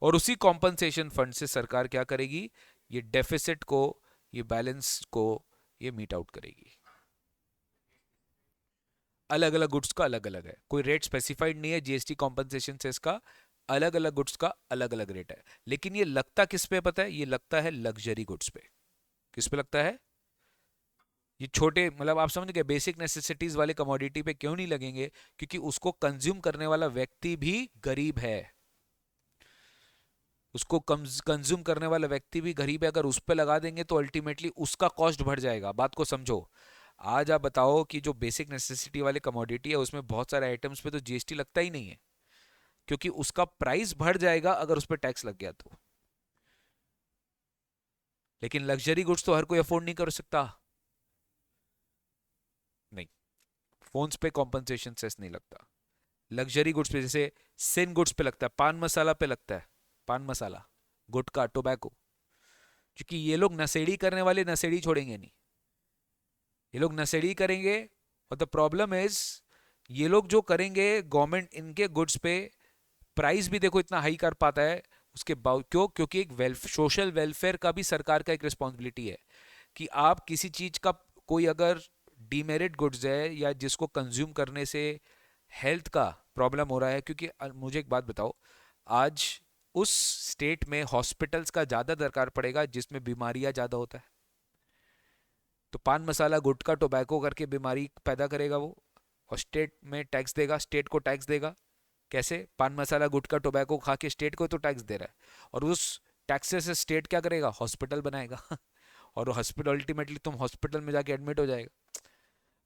और उसी कॉम्पनसेशन फंड से सरकार क्या करेगी? ये डेफिसिट को, ये बैलेंस को ये मीट आउट करेगी। अलग अलग गुड्स का अलग अलग है, कोई रेट स्पेसिफाइड नहीं है जीएसटी कॉम्पनसेशन सेस का, अलग अलग गुड्स का अलग अलग रेट है। लेकिन ये लगता किस पे पता है? ये लगता है लग्जरी गुड्स पे। किस पे लगता है? ये छोटे, मतलब आप समझ गए, बेसिक नेसेसिटीज वाले कमोडिटी पे क्यों नहीं लगेंगे? क्योंकि उसको कंज्यूम करने वाला व्यक्ति भी गरीब है, उसको कंज्यूम करने वाला व्यक्ति भी गरीब है। अगर उस पर लगा देंगे तो अल्टीमेटली उसका कॉस्ट बढ़ जाएगा। बात को समझो। आज आप बताओ कि जो बेसिक नेसेसिटी वाले कमोडिटी है उसमें बहुत सारे आइटम्स पे तो जीएसटी लगता ही नहीं है, क्योंकि उसका प्राइस बढ़ जाएगा अगर उस पर टैक्स लग गया तो। लेकिन लग्जरी गुड्स तो हर कोई अफोर्ड नहीं कर सकता, नहीं, फोन्स पे कॉम्पनसेशन सेस नहीं लगता। लग्जरी गुड्स पे, जैसे सिन गुड्स पे लगता है, पान मसाला पे लगता है, पान मसाला, गुटखा, टोबैको, क्योंकि ये लोग नशेड़ी करने वाले नशेड़ी छोड़ेंगे नहीं, ये लोग नशेड़ी करेंगे। और द प्रॉब्लम इज, ये लोग जो करेंगे, गवर्नमेंट इनके गुड्स पे प्राइस भी देखो इतना हाई कर पाता है। उसके क्यों? क्योंकि एक सोशल वेलफेयर का भी सरकार का एक रिस्पॉन्सिबिलिटी है कि आप किसी चीज का, कोई अगर डीमेरिट गुड्स है या जिसको कंज्यूम करने से हेल्थ का प्रॉब्लम हो रहा है, क्योंकि मुझे एक बात बताओ, आज उस स्टेट में हॉस्पिटल्स का ज़्यादा दरकार पड़ेगा जिसमें बीमारियां ज़्यादा होता है, तो पान मसाला, गुटखा, टोबैको करके बीमारी पैदा करेगा वो, और स्टेट में टैक्स देगा, स्टेट को टैक्स देगा। कैसे? पान मसाला, गुटखा, टोबैको खा के स्टेट को तो टैक्स दे रहा है, और उस टैक्सेस से स्टेट क्या करेगा? हॉस्पिटल बनाएगा और हॉस्पिटल, अल्टीमेटली तुम हॉस्पिटल में जाके एडमिट हो जाएगा।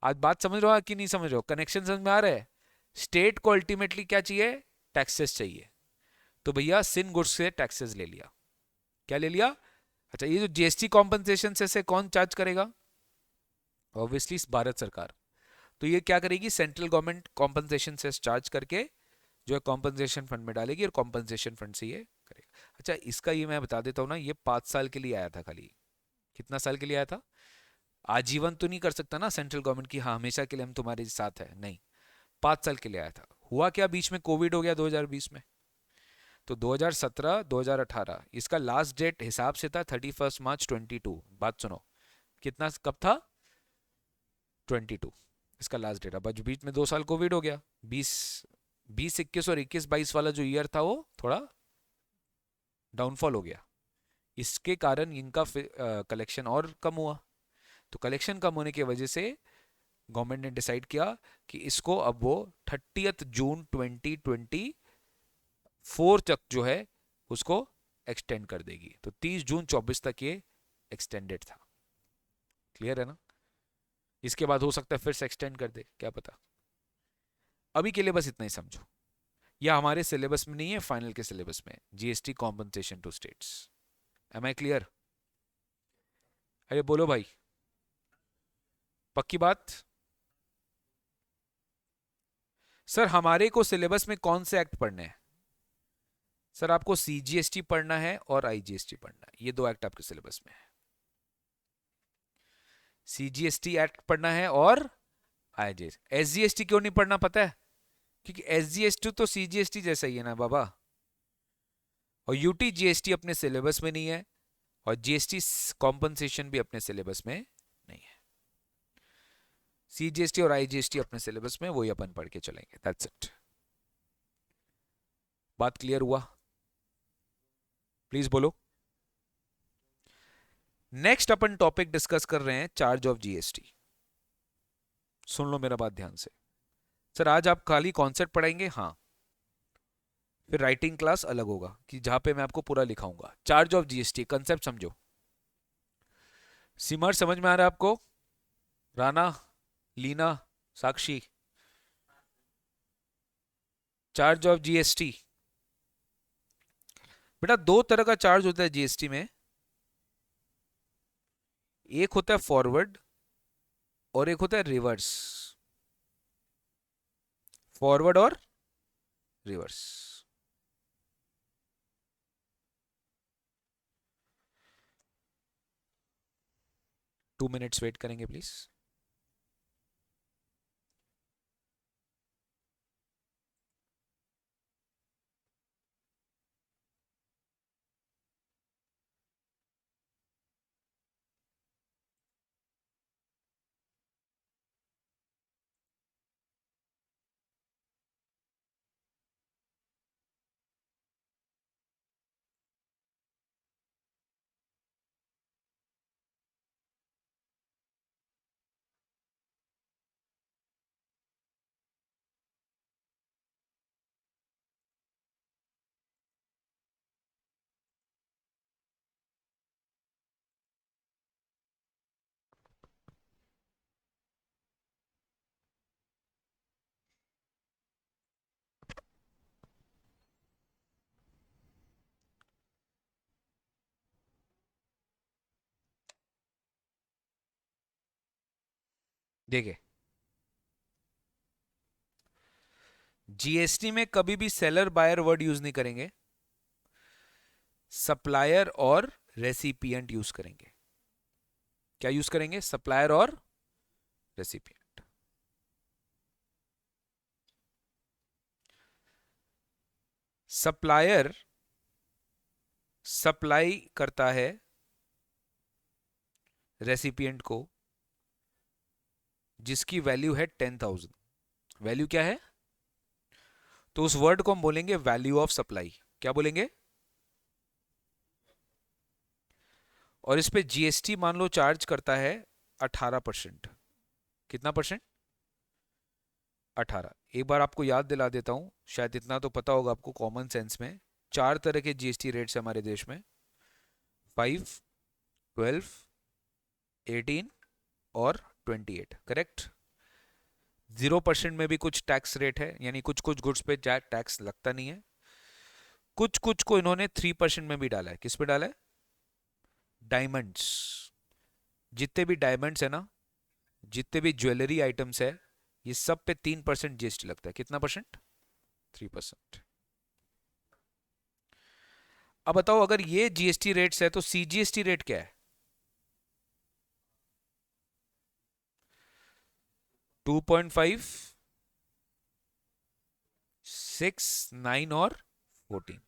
आज बात समझ रहे हो कि नहीं समझ रहे हो? कनेक्शन समझ में आ रहा है? स्टेट को अल्टीमेटली क्या चाहिए? टैक्सेस चाहिए। तो भैया सिन गुड्स से टैक्सेस ले लिया। क्या ले लिया? अच्छा, ये जो जीएसटी कॉम्पनसेशन से कौन चार्ज करेगा? ऑब्वियसली भारत सरकार। तो ये क्या करेगी? Central government compensation cess charge करके जो है कॉम्पनसेशन फंड में डालेगी, और कॉम्पनसेशन फंड से ये करेगा। अच्छा, इसका ये मैं बता देता हूँ ना, ये 5 साल के लिए आया था खाली। कितना साल के लिए आया था? आजीवन तो नहीं कर सकता ना सेंट्रल गवर्नमेंट की, हाँ हमेशा के लिए हम तुम्हारे साथ है, नहीं, 5 साल के लिए आया था। हुआ क्या, बीच में कोविड हो गया 2020 में, तो 2017 2018 इसका लास्ट डेट हिसाब से था 31 मार्च 22। बात सुनो, कितना, कब था? 22 इसका लास्ट डेट। अब बीच में 2 साल कोविड हो गया, 20 21 और 21 22 वाला जो ईयर था वो थोड़ा डाउनफॉल हो गया, इसके कारण इनका कलेक्शन और कम हुआ। तो कलेक्शन कम होने की वजह से गवर्नमेंट ने डिसाइड किया कि इसको अब वो 30 जून 2024 तक जो है उसको एक्सटेंड कर देगी। तो 30 जून 24 तक ये एक्सटेंडेड था। क्लियर है ना? इसके बाद हो सकता है फिर से एक्सटेंड कर दे, क्या पता। अभी के लिए बस इतना ही समझो। यह हमारे सिलेबस में नहीं है, फाइनल के सिलेबस में, GST compensation to states. Am I clear? अरे बोलो भाई, पक्की बात? सर हमारे को सिलेबस में कौन से एक्ट पढ़ने हैं? सर आपको सीजीएसटी पढ़ना है और आईजीएसटी पढ़ना है, ये दो एक्ट आपके सिलेबस में है। सीजीएसटी एक्ट पढ़ना है और आईजीएसटी। एसजीएसटी क्यों नहीं पढ़ना पता है? क्योंकि एसजीएसटी तो सीजीएसटी जैसा ही है ना बाबा, और यूटी जीएसटी अपने सिलेबस में नहीं है, और जीएसटी कॉम्पनसेशन भी अपने सिलेबस में नहीं है। सीजीएसटी और आईजीएसटी अपने सिलेबस में, वही अपन पढ़ के चलेंगे। That's it. बात क्लियर हुआ? प्लीज बोलो। नेक्स्ट अपन टॉपिक डिस्कस कर रहे हैं चार्ज ऑफ जीएसटी। सुन लो मेरा बात ध्यान से। सर आज आप खाली कॉन्सेप्ट पढ़ाएंगे? हाँ, फिर राइटिंग क्लास अलग होगा कि जहां पे मैं आपको पूरा लिखाऊंगा। चार्ज ऑफ जीएसटी कंसेप्ट समझो। सिमर समझ में आ रहा है आपको? राना, लीना, साक्षी, चार्ज ऑफ जीएसटी। बेटा दो तरह का चार्ज होता है जीएसटी में, एक होता है फॉरवर्ड और एक होता है रिवर्स। फॉरवर्ड और रिवर्स। टू मिनट्स वेट करेंगे प्लीज। देखिए, जीएसटी में कभी भी सेलर बायर वर्ड यूज नहीं करेंगे, सप्लायर और रेसिपिएंट यूज करेंगे। क्या यूज करेंगे? सप्लायर और रेसिपिएंट। सप्लायर सप्लाई करता है रेसिपिएंट को जिसकी वैल्यू है 10,000। वैल्यू क्या है? तो उस वर्ड को हम बोलेंगे वैल्यू ऑफ सप्लाई। क्या बोलेंगे? और इस पे जीएसटी मान लो चार्ज करता है 18%। कितना परसेंट? 18। एक बार आपको याद दिला देता हूं, शायद इतना तो पता होगा आपको कॉमन सेंस में। चार तरह के जीएसटी रेट्स हमारे देश में, 5, 12, 18 और 28। करेक्ट? 0% में भी कुछ टैक्स रेट है, यानी कुछ कुछ गुड्स पे टैक्स लगता नहीं है। कुछ कुछ को इन्होंने 3% में भी डाला है। किस पे डाला है? डायमंड्स। जितने भी डायमंड्स है ना, जितने भी ज्वेलरी आइटम्स है, ये सब पे 3% जीएसटी लगता है। कितना परसेंट? 3%। अब बताओ, अगर ये जीएसटी रेट्स है तो सीजीएसटी रेट क्या है? 2.5, 6, 9 और 14।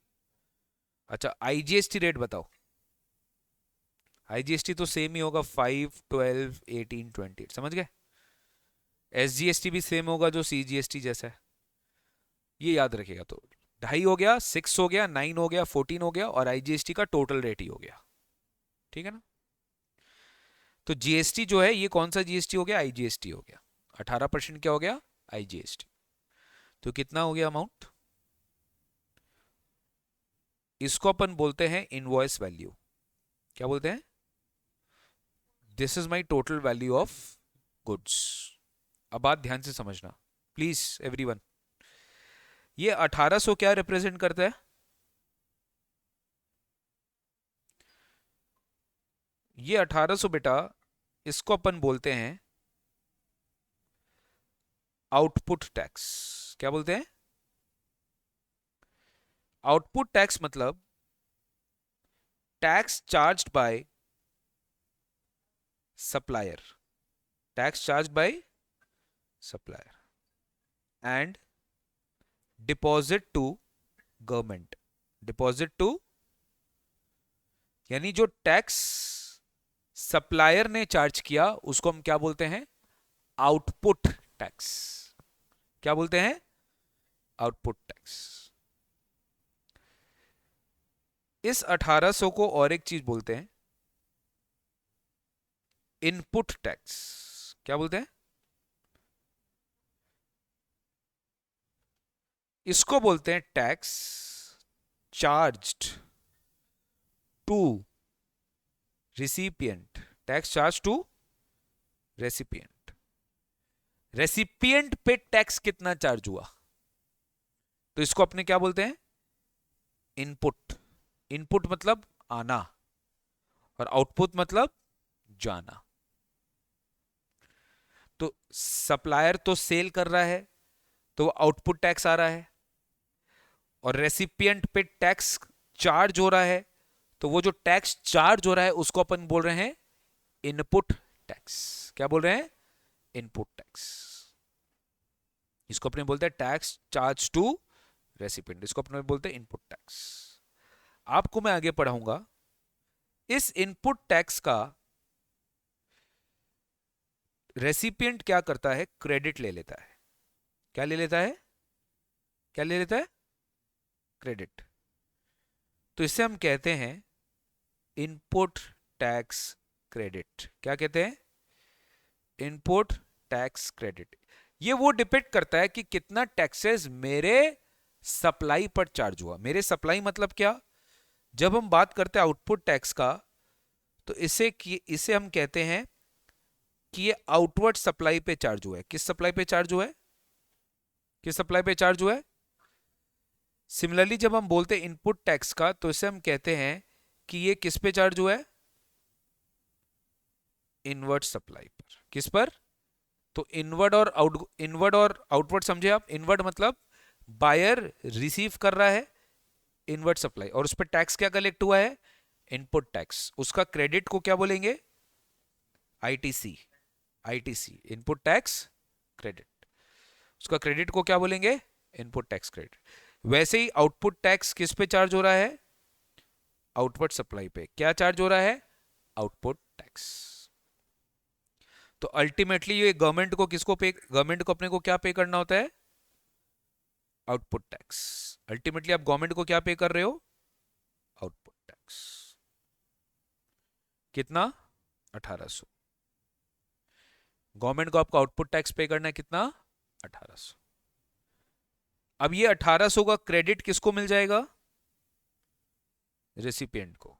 अच्छा, आईजीएसटी रेट बताओ। आईजीएसटी तो सेम ही होगा, 5, 12, 18, 28। समझ गए? एसजीएसटी भी सेम होगा जो सीजीएसटी जैसा है। ये याद रखिएगा। तो 2.5 हो गया, 6 हो गया, 9 हो गया, 14 हो गया, और आईजीएसटी का टोटल रेट ही हो गया। ठीक है ना? तो जीएसटी जो है ये कौन सा जीएसटी हो गया? आईजीएसटी हो गया। 18% क्या हो गया? आईजीएसटी। तो कितना हो गया अमाउंट? इसको अपन बोलते हैं इनवॉइस वैल्यू। क्या बोलते हैं? This is my total value of goods. अब बात ध्यान से समझना प्लीज एवरीवन। ये 1800 क्या रिप्रेजेंट करता है? ये 1800 बेटा, इसको अपन बोलते हैं आउटपुट टैक्स। क्या बोलते हैं? आउटपुट टैक्स मतलब tax charged by supplier, tax charged by supplier and deposit to government. Deposit to, यानी जो टैक्स सप्लायर ने चार्ज किया उसको हम क्या बोलते हैं? Output tax. क्या बोलते हैं? Output tax. इस 1800 को और एक चीज बोलते हैं इनपुट टैक्स। क्या बोलते हैं? इसको बोलते हैं tax charged to recipient. Tax charge to recipient. Recipient पे टैक्स कितना चार्ज हुआ, तो इसको अपने क्या बोलते हैं? इनपुट। इनपुट मतलब आना और आउटपुट मतलब जाना। तो सप्लायर तो सेल कर रहा है तो आउटपुट टैक्स आ रहा है, और रेसिपिएंट पे टैक्स चार्ज हो रहा है तो वो जो टैक्स चार्ज हो रहा है उसको अपन बोल रहे हैं इनपुट टैक्स। क्या बोल रहे हैं? Input tax. इसको अपने बोलते हैं टैक्स चार्ज टू रेसिपिएंट, इसको अपने बोलते हैं इनपुट टैक्स। आपको मैं आगे पढ़ाऊंगा। इस इनपुट टैक्स का रेसिपिएंट क्या करता है? क्रेडिट ले लेता है। क्या ले लेता है? क्या ले लेता है? क्रेडिट। तो इसे हम कहते हैं इनपुट टैक्स क्रेडिट। क्या कहते हैं? Input tax credit. ये वो डिपेंड करता है कि कितना टैक्सेस मेरे सप्लाई पर चार्ज हुआ। मेरे सप्लाई मतलब क्या? जब हम बात करते हैं आउटपुट टैक्स का, तो इसे हम कहते हैं कि ये आउटवर्ड सप्लाई पे चार्ज हुआ है। किस सप्लाई पे चार्ज हुआ है? किस सप्लाई पे चार्ज हुआ है? सिमिलरली जब हम बोलते हैं इनपुट टैक्स का, तो इसे हम कहते हैं कि ये किस पे चार्ज हुआ है? इनवर्ड सप्लाई पर। किस पर? तो इनवर्ड और आउटवर्ड समझे आप? इनवर्ड मतलब बायर रिसीव कर रहा है इनवर्ड सप्लाई, और उस पर टैक्स क्या कलेक्ट हुआ है? Input tax. उसका क्रेडिट को क्या बोलेंगे? ITC. ITC, input tax credit. उसका क्रेडिट को क्या बोलेंगे? Input tax credit. वैसे ही आउटपुट टैक्स किस पे चार्ज हो रहा है? आउटपुट सप्लाई पे। क्या चार्ज हो रहा है? Output tax. तो अल्टीमेटली ये गवर्नमेंट को किसको पे, गवर्नमेंट को अपने को क्या पे करना होता है? Output tax. अल्टीमेटली आप गवर्नमेंट को क्या पे कर रहे हो? Output tax. कितना? 1800। गवर्नमेंट को आपका आउटपुट टैक्स पे करना है कितना? 1800। अब ये 1800 का क्रेडिट किसको मिल जाएगा? रेसिपिएंट को।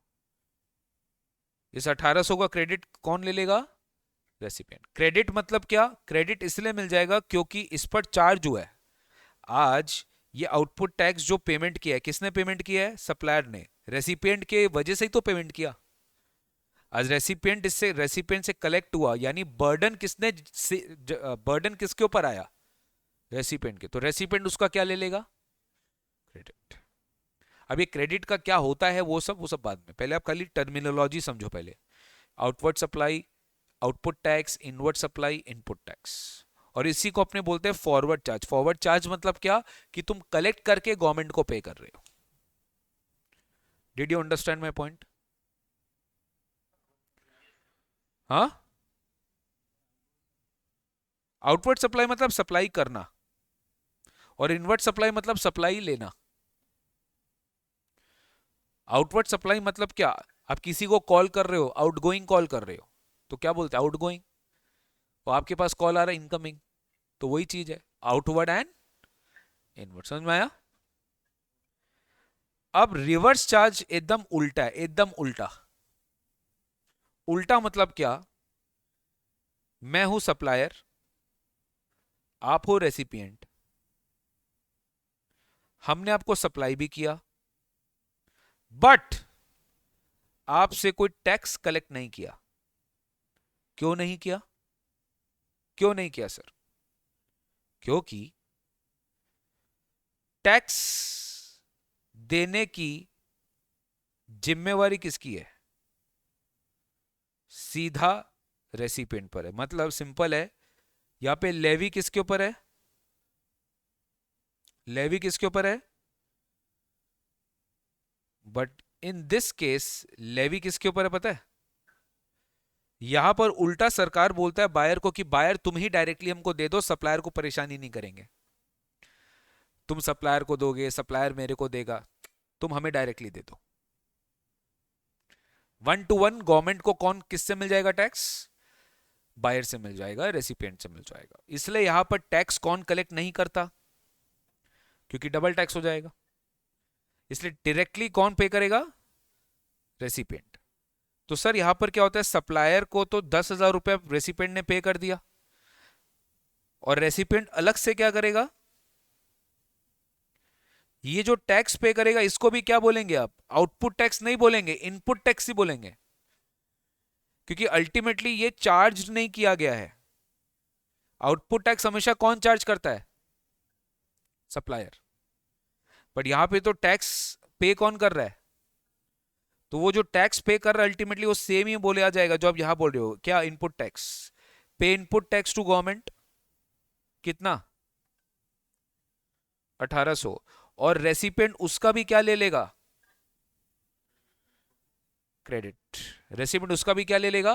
इस 1800 का क्रेडिट कौन ले लेगा? रेसिपिएंट। क्रेडिट मतलब क्या? क्रेडिट इसलिए मिल जाएगा क्योंकि इस पर चार्ज हुआ है। आज ये आउटपुट टैक्स जो पेमेंट किया है, किसने पेमेंट किया है? सप्लायर ने। रेसिपिएंट के वजह से ही तो पेमेंट किया। आज रेसिपिएंट से कलेक्ट हुआ, यानी बर्डन बर्डन किसके ऊपर आया? रेसिपिएंट के। तो रेसिपिएंट उसका क्या ले लेगा? क्रेडिट। अब ये क्रेडिट का क्या होता है वो सब बाद में, पहले आप खाली टर्मिनोलॉजी समझो। पहले outward supply, output tax, inward supply, input tax, और इसी को अपने बोलते हैं फॉरवर्ड चार्ज। फॉरवर्ड चार्ज मतलब क्या? कि तुम कलेक्ट करके गवर्नमेंट को पे कर रहे हो। Did you understand my point? हाँ, आउटवर्ड सप्लाई मतलब सप्लाई करना, और इनवर्ड सप्लाई मतलब सप्लाई लेना। आउटवर्ड सप्लाई मतलब क्या? आप किसी को कॉल कर रहे हो, आउटगोइंग कॉल कर रहे हो, तो क्या बोलते हैं, आउटगोइंग। तो आपके पास कॉल आ रहा है इनकमिंग, तो वही चीज है, आउटवर्ड एंड इनवर्ड। समझ में आया? अब रिवर्स चार्ज एकदम उल्टा है, एकदम उल्टा। उल्टा मतलब क्या? मैं हूं सप्लायर, आप हो रेसिपिएंट, हमने आपको सप्लाई भी किया, बट आपसे कोई टैक्स कलेक्ट नहीं किया। क्यों नहीं किया? क्यों नहीं किया सर? क्योंकि टैक्स देने की जिम्मेवारी किसकी है? सीधा रेसिपिएंट पर है। मतलब सिंपल है, यहां पे लेवी किसके ऊपर है? लेवी किसके ऊपर है? But in this case levy किसके ऊपर है पता है? यहां पर उल्टा सरकार बोलता है बायर को कि बायर तुम ही डायरेक्टली हमको दे दो, सप्लायर को परेशानी नहीं करेंगे। तुम सप्लायर को दोगे, सप्लायर मेरे को देगा, तुम हमें डायरेक्टली दे दो। 1 to 1 गवर्नमेंट को कौन किससे मिल जाएगा टैक्स? बायर से मिल जाएगा, रेसिपिएंट से मिल जाएगा। इसलिए यहां पर टैक्स कौन कलेक्ट नहीं करता? क्योंकि डबल टैक्स हो जाएगा। इसलिए डायरेक्टली कौन पे करेगा? रेसिपिएंट। तो सर यहां पर क्या होता है, सप्लायर को तो 10,000 रुपए रेसिपिएंट ने पे कर दिया, और रेसिपिएंट अलग से क्या करेगा? ये जो टैक्स पे करेगा इसको भी क्या बोलेंगे आप? आउटपुट टैक्स नहीं बोलेंगे, इनपुट टैक्स ही बोलेंगे, क्योंकि अल्टीमेटली ये चार्ज नहीं किया गया है। आउटपुट टैक्स हमेशा कौन चार्ज करता है? सप्लायर। बट यहां पे तो टैक्स पे कौन कर रहा है? तो वो जो टैक्स पे कर रहा है अल्टीमेटली वो सेम ही बोले आ जाएगा जो आप यहां बोल रहे हो। क्या? Input tax. पे इनपुट टैक्स टू गवर्नमेंट कितना? 1800। और रेसिपिएंट उसका भी क्या ले लेगा? क्रेडिट। रेसिपिएंट उसका भी क्या ले लेगा?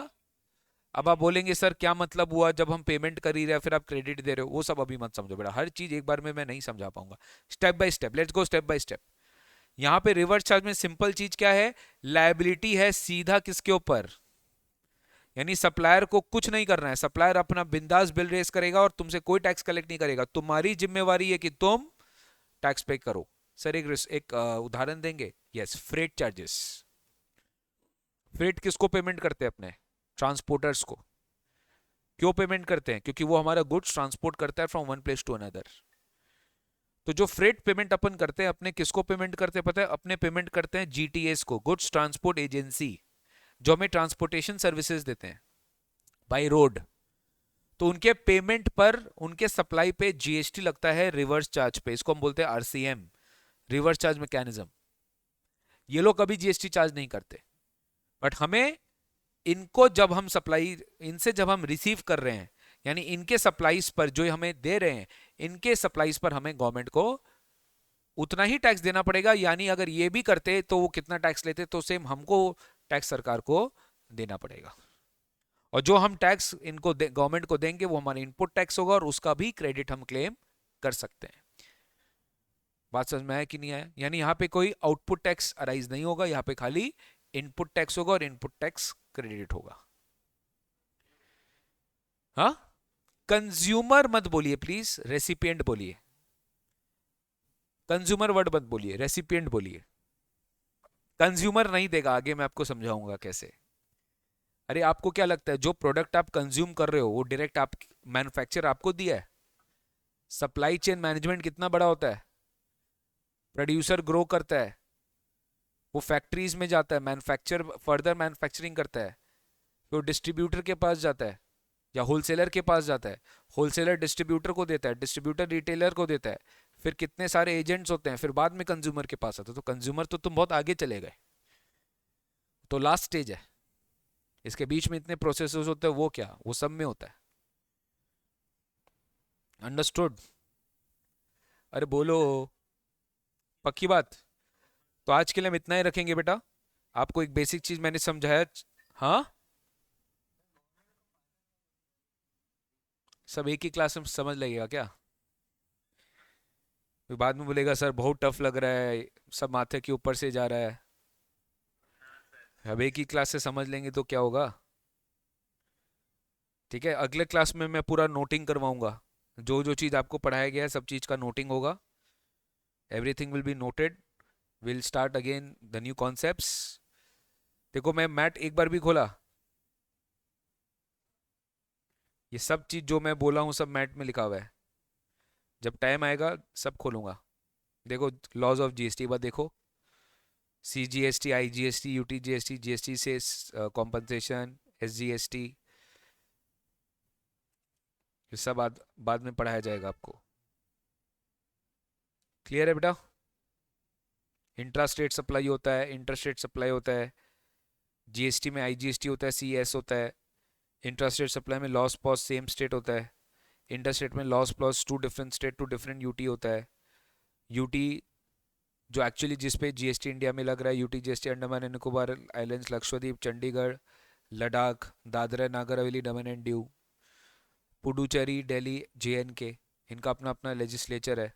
अब आप बोलेंगे सर क्या मतलब हुआ, जब हम पेमेंट कर ही रहे फिर आप क्रेडिट दे रहे हो? वो सब अभी मत समझो बेटा, हर चीज एक बार में मैं नहीं समझा पाऊंगा। Step by step, let's go step by step. यहां पे रिवर्स चार्ज में सिंपल चीज क्या है? लायबिलिटी है सीधा किसके ऊपर? यानी सप्लायर को कुछ नहीं करना है, सप्लायर अपना बिंदास बिल रेस करेगा और तुमसे कोई टैक्स कलेक्ट नहीं करेगा। तुम्हारी जिम्मेवारी है कि तुम टैक्स पे करो। सर एक उदाहरण देंगे? Yes, freight charges. फ्रेट किसको पेमेंट करते हैं? अपने ट्रांसपोर्टर्स को। क्यों पेमेंट करते हैं? क्योंकि वो हमारा गुड्स ट्रांसपोर्ट करता है from one place to another. तो जो फ्रेट पेमेंट अपन करते हैं, अपने किसको पेमेंट करते हैं पता है? अपने पेमेंट करते हैं जीटीएस को, गुड्स ट्रांसपोर्ट एजेंसी, जो हमें ट्रांसपोर्टेशन सर्विसेज देते हैं बाय रोड। तो उनके पेमेंट पर, उनके सप्लाई पे जीएसटी लगता है रिवर्स चार्ज पे। इसको हम बोलते हैं आरसीएम, रिवर्स चार्ज मैकेनिज्म। ये लोग कभी जीएसटी चार्ज नहीं करते, बट हमें इनको जब हम सप्लाई, इनसे जब हम रिसीव कर रहे हैं, यानी इनके सप्लाईज पर जो हमें दे रहे हैं, इनके सप्लाईज पर हमें गवर्नमेंट को उतना ही टैक्स देना पड़ेगा। यानी अगर ये भी करते तो वो कितना टैक्स लेते, तो सेम हमको टैक्स सरकार को देना पड़ेगा। और जो हम टैक्स इनको गवर्नमेंट को देंगे वो हमारा इनपुट टैक्स होगा, और उसका भी क्रेडिट हम क्लेम कर सकते हैं। बात समझ में आया कि नहीं आया? यानी यहां पे कोई आउटपुट टैक्स अराइज नहीं होगा, यहां पे खाली इनपुट टैक्स होगा, और इनपुट टैक्स क्रेडिट होगा। हाँ, कंज्यूमर मत बोलिए प्लीज, रेसिपिएंट बोलिए। कंज्यूमर वर्ड मत बोलिए, रेसिपिएंट बोलिए। कंज्यूमर नहीं देगा, आगे मैं आपको समझाऊंगा कैसे। अरे आपको क्या लगता है जो प्रोडक्ट आप कंज्यूम कर रहे हो वो डायरेक्ट आप मैन्युफैक्चर आपको दिया है? सप्लाई चेन मैनेजमेंट कितना बड़ा होता है? प्रोड्यूसर ग्रो करता है, वो फैक्ट्रीज में जाता है, मैन्युफैक्चर फर्दर मैन्युफैक्चरिंग करता है, तो डिस्ट्रीब्यूटर के पास जाता है या होलसेलर के पास जाता है, होलसेलर डिस्ट्रीब्यूटर को देता है, डिस्ट्रीब्यूटर रिटेलर को देता है, फिर कितने सारे एजेंट्स होते हैं, फिर बाद में कंज्यूमर के पास आता है। तो कंज्यूमर तो तुम बहुत आगे चले गए, तो लास्ट स्टेज है। इसके बीच में इतने प्रोसेसेस होते हैं, वो क्या, वो सब में होता है। अंडरस्टूड? अरे बोलो, पक्की बात? तो आज के लिए हम इतना ही रखेंगे बेटा। आपको एक बेसिक चीज मैंने समझाया। हाँ, सब एक ही क्लास में समझ लगेगा क्या? फिर बाद में बोलेगा सर बहुत टफ लग रहा है, सब माथे के ऊपर से जा रहा है। अब एक ही क्लास से समझ लेंगे तो क्या होगा? ठीक है, अगले क्लास में मैं पूरा नोटिंग करवाऊंगा, जो जो चीज़ आपको पढ़ाया गया है सब चीज़ का नोटिंग होगा, everything will be noted. Will start again the new concepts. देखो मैं मैट एक बार भी खोला, ये सब चीज़ जो मैं बोला हूँ सब मैट में लिखा हुआ है, जब टाइम आएगा सब खोलूंगा। देखो लॉज ऑफ जीएसटी बात देखो, C G S T, I G S T, U T G S T, G S T से compensation, S G S T, ये सब बाद में पढ़ाया जाएगा आपको। क्लियर है बेटा? इंट्रा स्टेट सप्लाई होता है, इंटर स्टेट सप्लाई होता है, जीएसटी में आईजीएसटी होता है, सीएस होता है, इंट्रा स्टेट सप्लाई में लॉस पॉस सेम स्टेट होता है, इंटर स्टेट में LOS POS to different state to different UT होता है। यूटी जो एक्चुअली जिस पे जीएसटी इंडिया में लग रहा है, UT GST Andaman and Nicobar islands, Lakshadweep, Chandigarh, Ladakh, Dadra Nagar Haveli, Daman and Diu, Puducherry, Delhi, JNK, इनका अपना अपना लेजिस्लेचर है।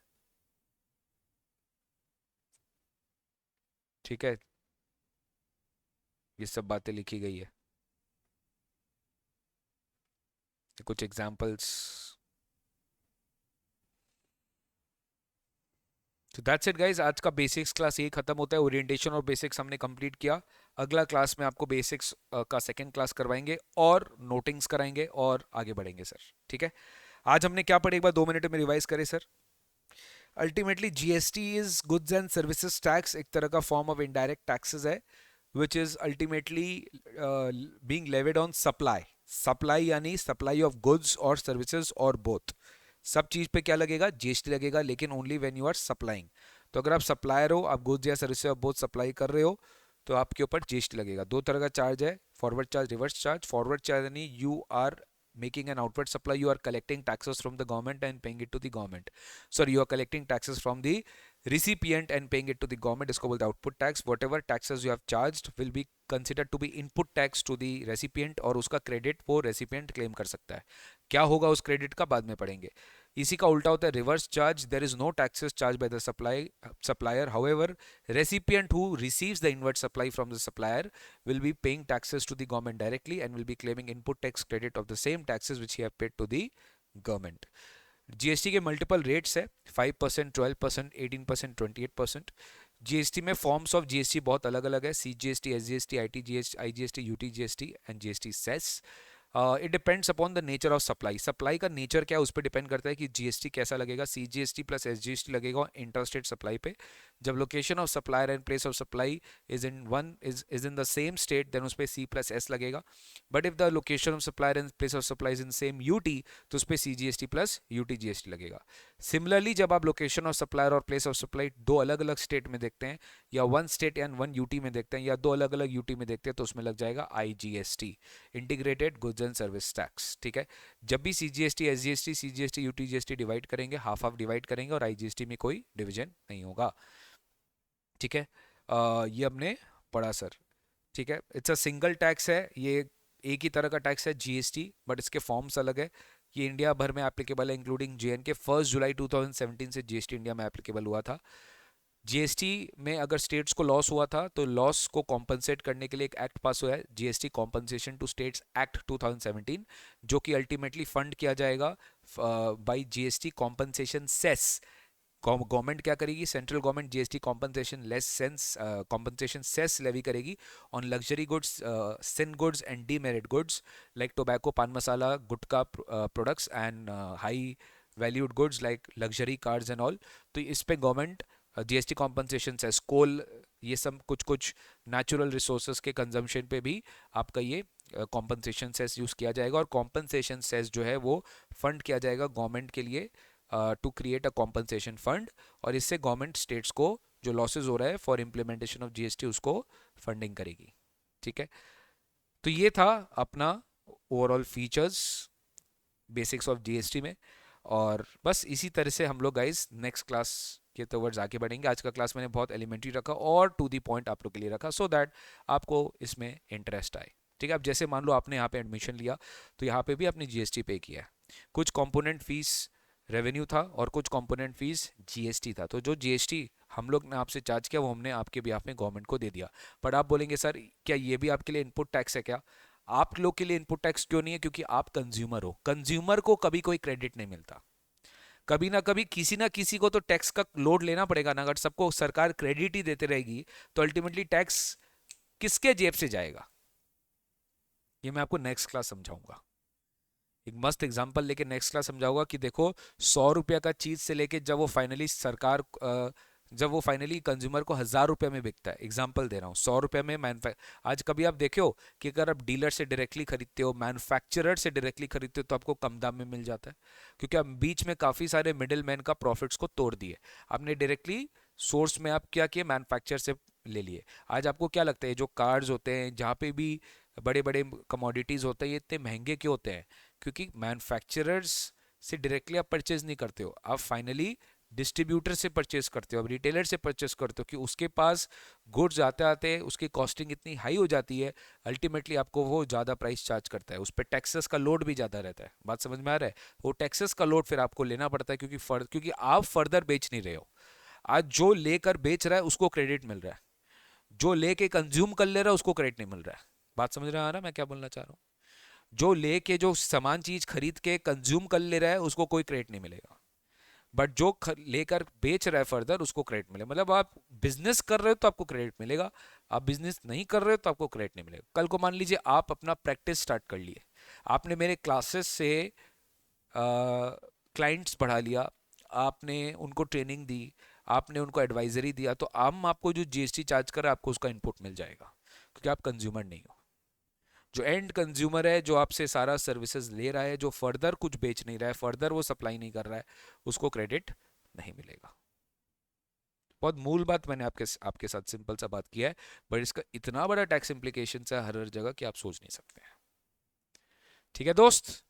ठीक है, ये सब बातें लिखी गई है, कुछ एग्जांपल्स। तो दैट्स इट गाइस, आज का बेसिक्स क्लास यही खत्म होता है। ओरिएंटेशन और बेसिक्स हमने कंप्लीट किया। अगला क्लास में आपको बेसिक्स का सेकंड क्लास करवाएंगे और नोटिंग्स कराएंगे और आगे बढ़ेंगे सर। ठीक है, आज हमने क्या पढ़े एक बार 2 मिनट में रिवाइज करें sir. Ultimately GST is goods and services tax, एक तरह का फॉर्म ऑफ इनडायरेक्ट टैक्सेस है, which is ultimately being levied on supply. Supply यानी सप्लाई ऑफ गुड्स और सर्विसेज और बोथ, सब चीज पे क्या लगेगा? जीएसटी लगेगा, लेकिन only when you are supplying. तो अगर आप सप्लायर हो, आप गुड्स या सर्विसेज ऑफ बोथ सप्लाई कर रहे हो, तो आपके ऊपर जीएसटी लगेगा। दो तरह का चार्ज है, forward charge, reverse charge. Forward charge यानी you are making an outward supply, you are collecting taxes from the government and paying it to the government. Sorry, you are collecting taxes from the recipient and paying it to the government, इसको बोलते हैं output tax. whatever taxes you have charged will be considered to be input tax to the recipient, और उसका credit वो recipient claim कर सकता है। क्या होगा उस क्रेडिट का बाद में पढ़ेंगे। इसी का उल्टा होता है reverse charge, there is no taxes charge by the supplier, however recipient who receives the inward supply from the supplier will be paying taxes to the government directly and will be claiming input tax credit of the same taxes which he have paid to the government। GST के multiple rates है, 5%, 12%, 18%, 28%। GST में forms of GST बहुत अलग अलग है, C GST, S GST, I GST, UT GST and GST cess. It depends upon the nature of supply. Supply का nature क्या है उस पर डिपेंड करता है कि जीएसटी कैसा लगेगा। C GST plus S GST लगेगा इंटरस्टेट सप्लाई पे। जब location of supplier and place of supply is in the same state, then उस पर सी प्लस एस लगेगा। But if the location of supplier and place of supply is in same UT, तो उस पर C GST plus UT GST लगेगा। Similarly जब आप location of supplier और प्लेस ऑफ सप्लाई दो अलग अलग स्टेट में देखते हैं, या one state and one UT में देखते हैं, या दो अलग अलग यूटी में देखते हैं, तो उसमें लग जाएगा IGST, integrated goods and service tax. ठीक है, जब भी CGST, SGST, CGST, UTGST divide करेंगे, हाफ हाफ डिवाइड करेंगे, और आईजीएसटी में कोई डिवीजन नहीं होगा। ठीक है, ये हमने पढ़ा सर। ठीक है, इट्स अ सिंगल टैक्स है, ये एक ही तरह का टैक्स है जीएसटी, बट इसके फॉर्म्स अलग है। ये इंडिया भर में एप्लीकेबल है, इंक्लूडिंग जेएनके। 1 जुलाई 2017 से जीएसटी इंडिया में एप्लीकेबल हुआ था। जीएसटी में अगर स्टेट्स को लॉस हुआ था, तो लॉस को कॉम्पनसेट करने के लिए एक एक्ट पास हुआ है, GST compensation to states act 2017, जो कि अल्टीमेटली फंड किया जाएगा by GST compensation cess. Government क्या करेगी? Central government GST compensation cess levy करेगी on luxury goods, sin goods and demerit goods like tobacco, paan masala, gutkha products and high valued goods like luxury cars and all. तो इस पे government GST compensation cess, coal, ये सब कुछ कुछ natural resources के consumption पे भी आपका ये कॉम्पनसेशन सेस यूज़ किया जाएगा। और कॉम्पनसेशन सेस जो है वो फंड किया जाएगा गवर्नमेंट के लिए, to create a compensation fund, और इससे गवर्नमेंट स्टेट्स को जो लॉसेज हो रहा है फॉर इम्प्लीमेंटेशन ऑफ जीएसटी उसको फंडिंग करेगी। ठीक है, तो ये था अपना overall features basics of GST में। और बस इसी तरह से हम लोग गाइस नेक्स्ट क्लास के टुवर्ड्स आगे बढ़ेंगे। आज का क्लास मैंने बहुत एलिमेंट्री रखा और टू दी पॉइंट आप लोग के लिए रखा, सो दैट आपको इसमें इंटरेस्ट आए। ठीक है, अब जैसे मान लो आपने यहाँ पे एडमिशन लिया, तो यहाँ पे भी आपने जीएसटी पे किया है, कुछ कंपोनेंट फीस रेवेन्यू था और कुछ कंपोनेंट फीस जीएसटी था। तो जो जीएसटी हम लोग ने आपसे चार्ज किया वो हमने आपके बिहाफ में गवर्नमेंट को दे दिया। बट आप बोलेंगे सर क्या ये भी आपके लिए इनपुट टैक्स है क्या? आप लोग के लिए इनपुट टैक्स क्यों नहीं है? क्योंकि आप कंज्यूमर हो। कंज्यूमर को कभी कोई क्रेडिट नहीं मिलता। कभी ना कभी किसी ना किसी को तो टैक्स का लोड लेना पड़ेगा ना। अगर सबको सरकार क्रेडिट ही देते रहेगी तो अल्टीमेटली टैक्स किसके जेब से जाएगा? ये मैं आपको नेक्स्ट क्लास समझाऊंगा। एक मस्त एग्जांपल लेके नेक्स्ट क्लास समझाऊंगा कि देखो, 100 रुपया का चीज से लेके जब वो फाइनली कंज्यूमर को 1000 रुपये में बिकता है। एग्जाम्पल दे रहा हूँ, 100 रुपये में आज कभी आप देखो कि अगर आप डीलर से डायरेक्टली खरीदते हो, मैन्युफैक्चरर से डायरेक्टली खरीदते हो, तो आपको कम दाम में मिल जाता है, क्योंकि आप बीच में काफी सारे मिडिल मैन का प्रॉफिट्स को तोड़ दिए। आपने डायरेक्टली सोर्स में आप क्या किए, मैन्युफैक्चर से ले लिए। आज आपको क्या लगता है जो कार्स होते हैं, जहाँ पे भी बड़े बड़े कमोडिटीज होते हैं, ये इतने महंगे क्यों होते हैं? क्योंकि मैन्युफैक्चरर्स से डायरेक्टली आप परचेज नहीं करते हो, आप फाइनली डिस्ट्रीब्यूटर से परचेज करते हो, अब रिटेलर से परचेज करते हो, कि उसके पास गुड्स आते आते उसकी कॉस्टिंग इतनी हाई हो जाती है, अल्टीमेटली आपको वो ज़्यादा प्राइस चार्ज करता है, उस पर टैक्सेस का लोड भी ज़्यादा रहता है। बात समझ में आ रहा है? वो टैक्सेस का लोड फिर आपको लेना पड़ता है, क्योंकि आप फर्दर बेच नहीं रहे हो। आज जो लेकर बेच रहा है उसको क्रेडिट मिल रहा है, जो लेके कंज्यूम कर ले रहा है उसको क्रेडिट नहीं मिल रहा है। बात समझ रहे आ रहा है मैं क्या बोलना चाह रहा हूँ? जो लेके जो सामान चीज खरीद के कंज्यूम कर ले रहा है उसको कोई क्रेडिट नहीं मिलेगा, बट जो लेकर बेच रहा है फर्दर उसको क्रेडिट मिलेगा। मतलब आप बिजनेस कर रहे हो तो आपको क्रेडिट मिलेगा, आप बिजनेस नहीं कर रहे हो तो आपको क्रेडिट नहीं मिलेगा। कल को मान लीजिए आप अपना प्रैक्टिस स्टार्ट कर लिए, आपने मेरे क्लासेस से क्लाइंट्स बढ़ा लिया, आपने उनको ट्रेनिंग दी, आपने उनको एडवाइजरी दिया, तो हम आपको जो जीएसटी चार्ज कर रहा है आपको उसका इनपुट मिल जाएगा, क्योंकि आप कंज्यूमर नहीं हो। जो एंड कंज्यूमर है, जो आपसे सारा सर्विसेज ले रहा है, जो फर्दर कुछ बेच नहीं रहा है, फर्दर वो सप्लाई नहीं कर रहा है, उसको क्रेडिट नहीं मिलेगा। बहुत मूल बात मैंने आपके आपके साथ सिंपल सा बात किया है, बट इसका इतना बड़ा टैक्स इम्प्लीकेशन है हर हर जगह कि आप सोच नहीं सकते हैं। ठीक है दोस्त,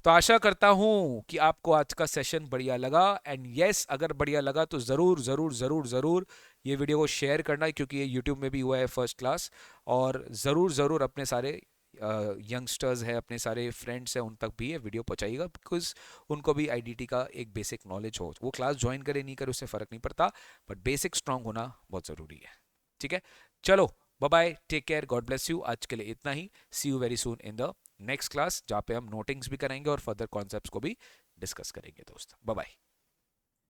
तो आशा करता हूं कि आपको आज का सेशन बढ़िया लगा। एंड यस, अगर बढ़िया लगा तो ज़रूर ज़रूर ज़रूर ज़रूर ये वीडियो को शेयर करना है, क्योंकि ये यूट्यूब में भी हुआ है फर्स्ट क्लास। और ज़रूर ज़रूर अपने सारे यंगस्टर्स है, अपने सारे फ्रेंड्स हैं, उन तक भी ये वीडियो पहुंचाइएगा, बिकॉज उनको भी आईडीटी का एक बेसिक नॉलेज हो। वो क्लास ज्वाइन करे नहीं करे उससे फ़र्क नहीं पड़ता, बट बेसिक स्ट्रांग होना बहुत ज़रूरी है। ठीक है, चलो bye bye, take care, God bless you. आज के लिए इतना ही। See you very soon in the next class, जहाँ पे हम नोटिंग्स भी करेंगे और फर्दर कॉन्सेप्ट्स को भी डिस्कस करेंगे दोस्त। Bye bye.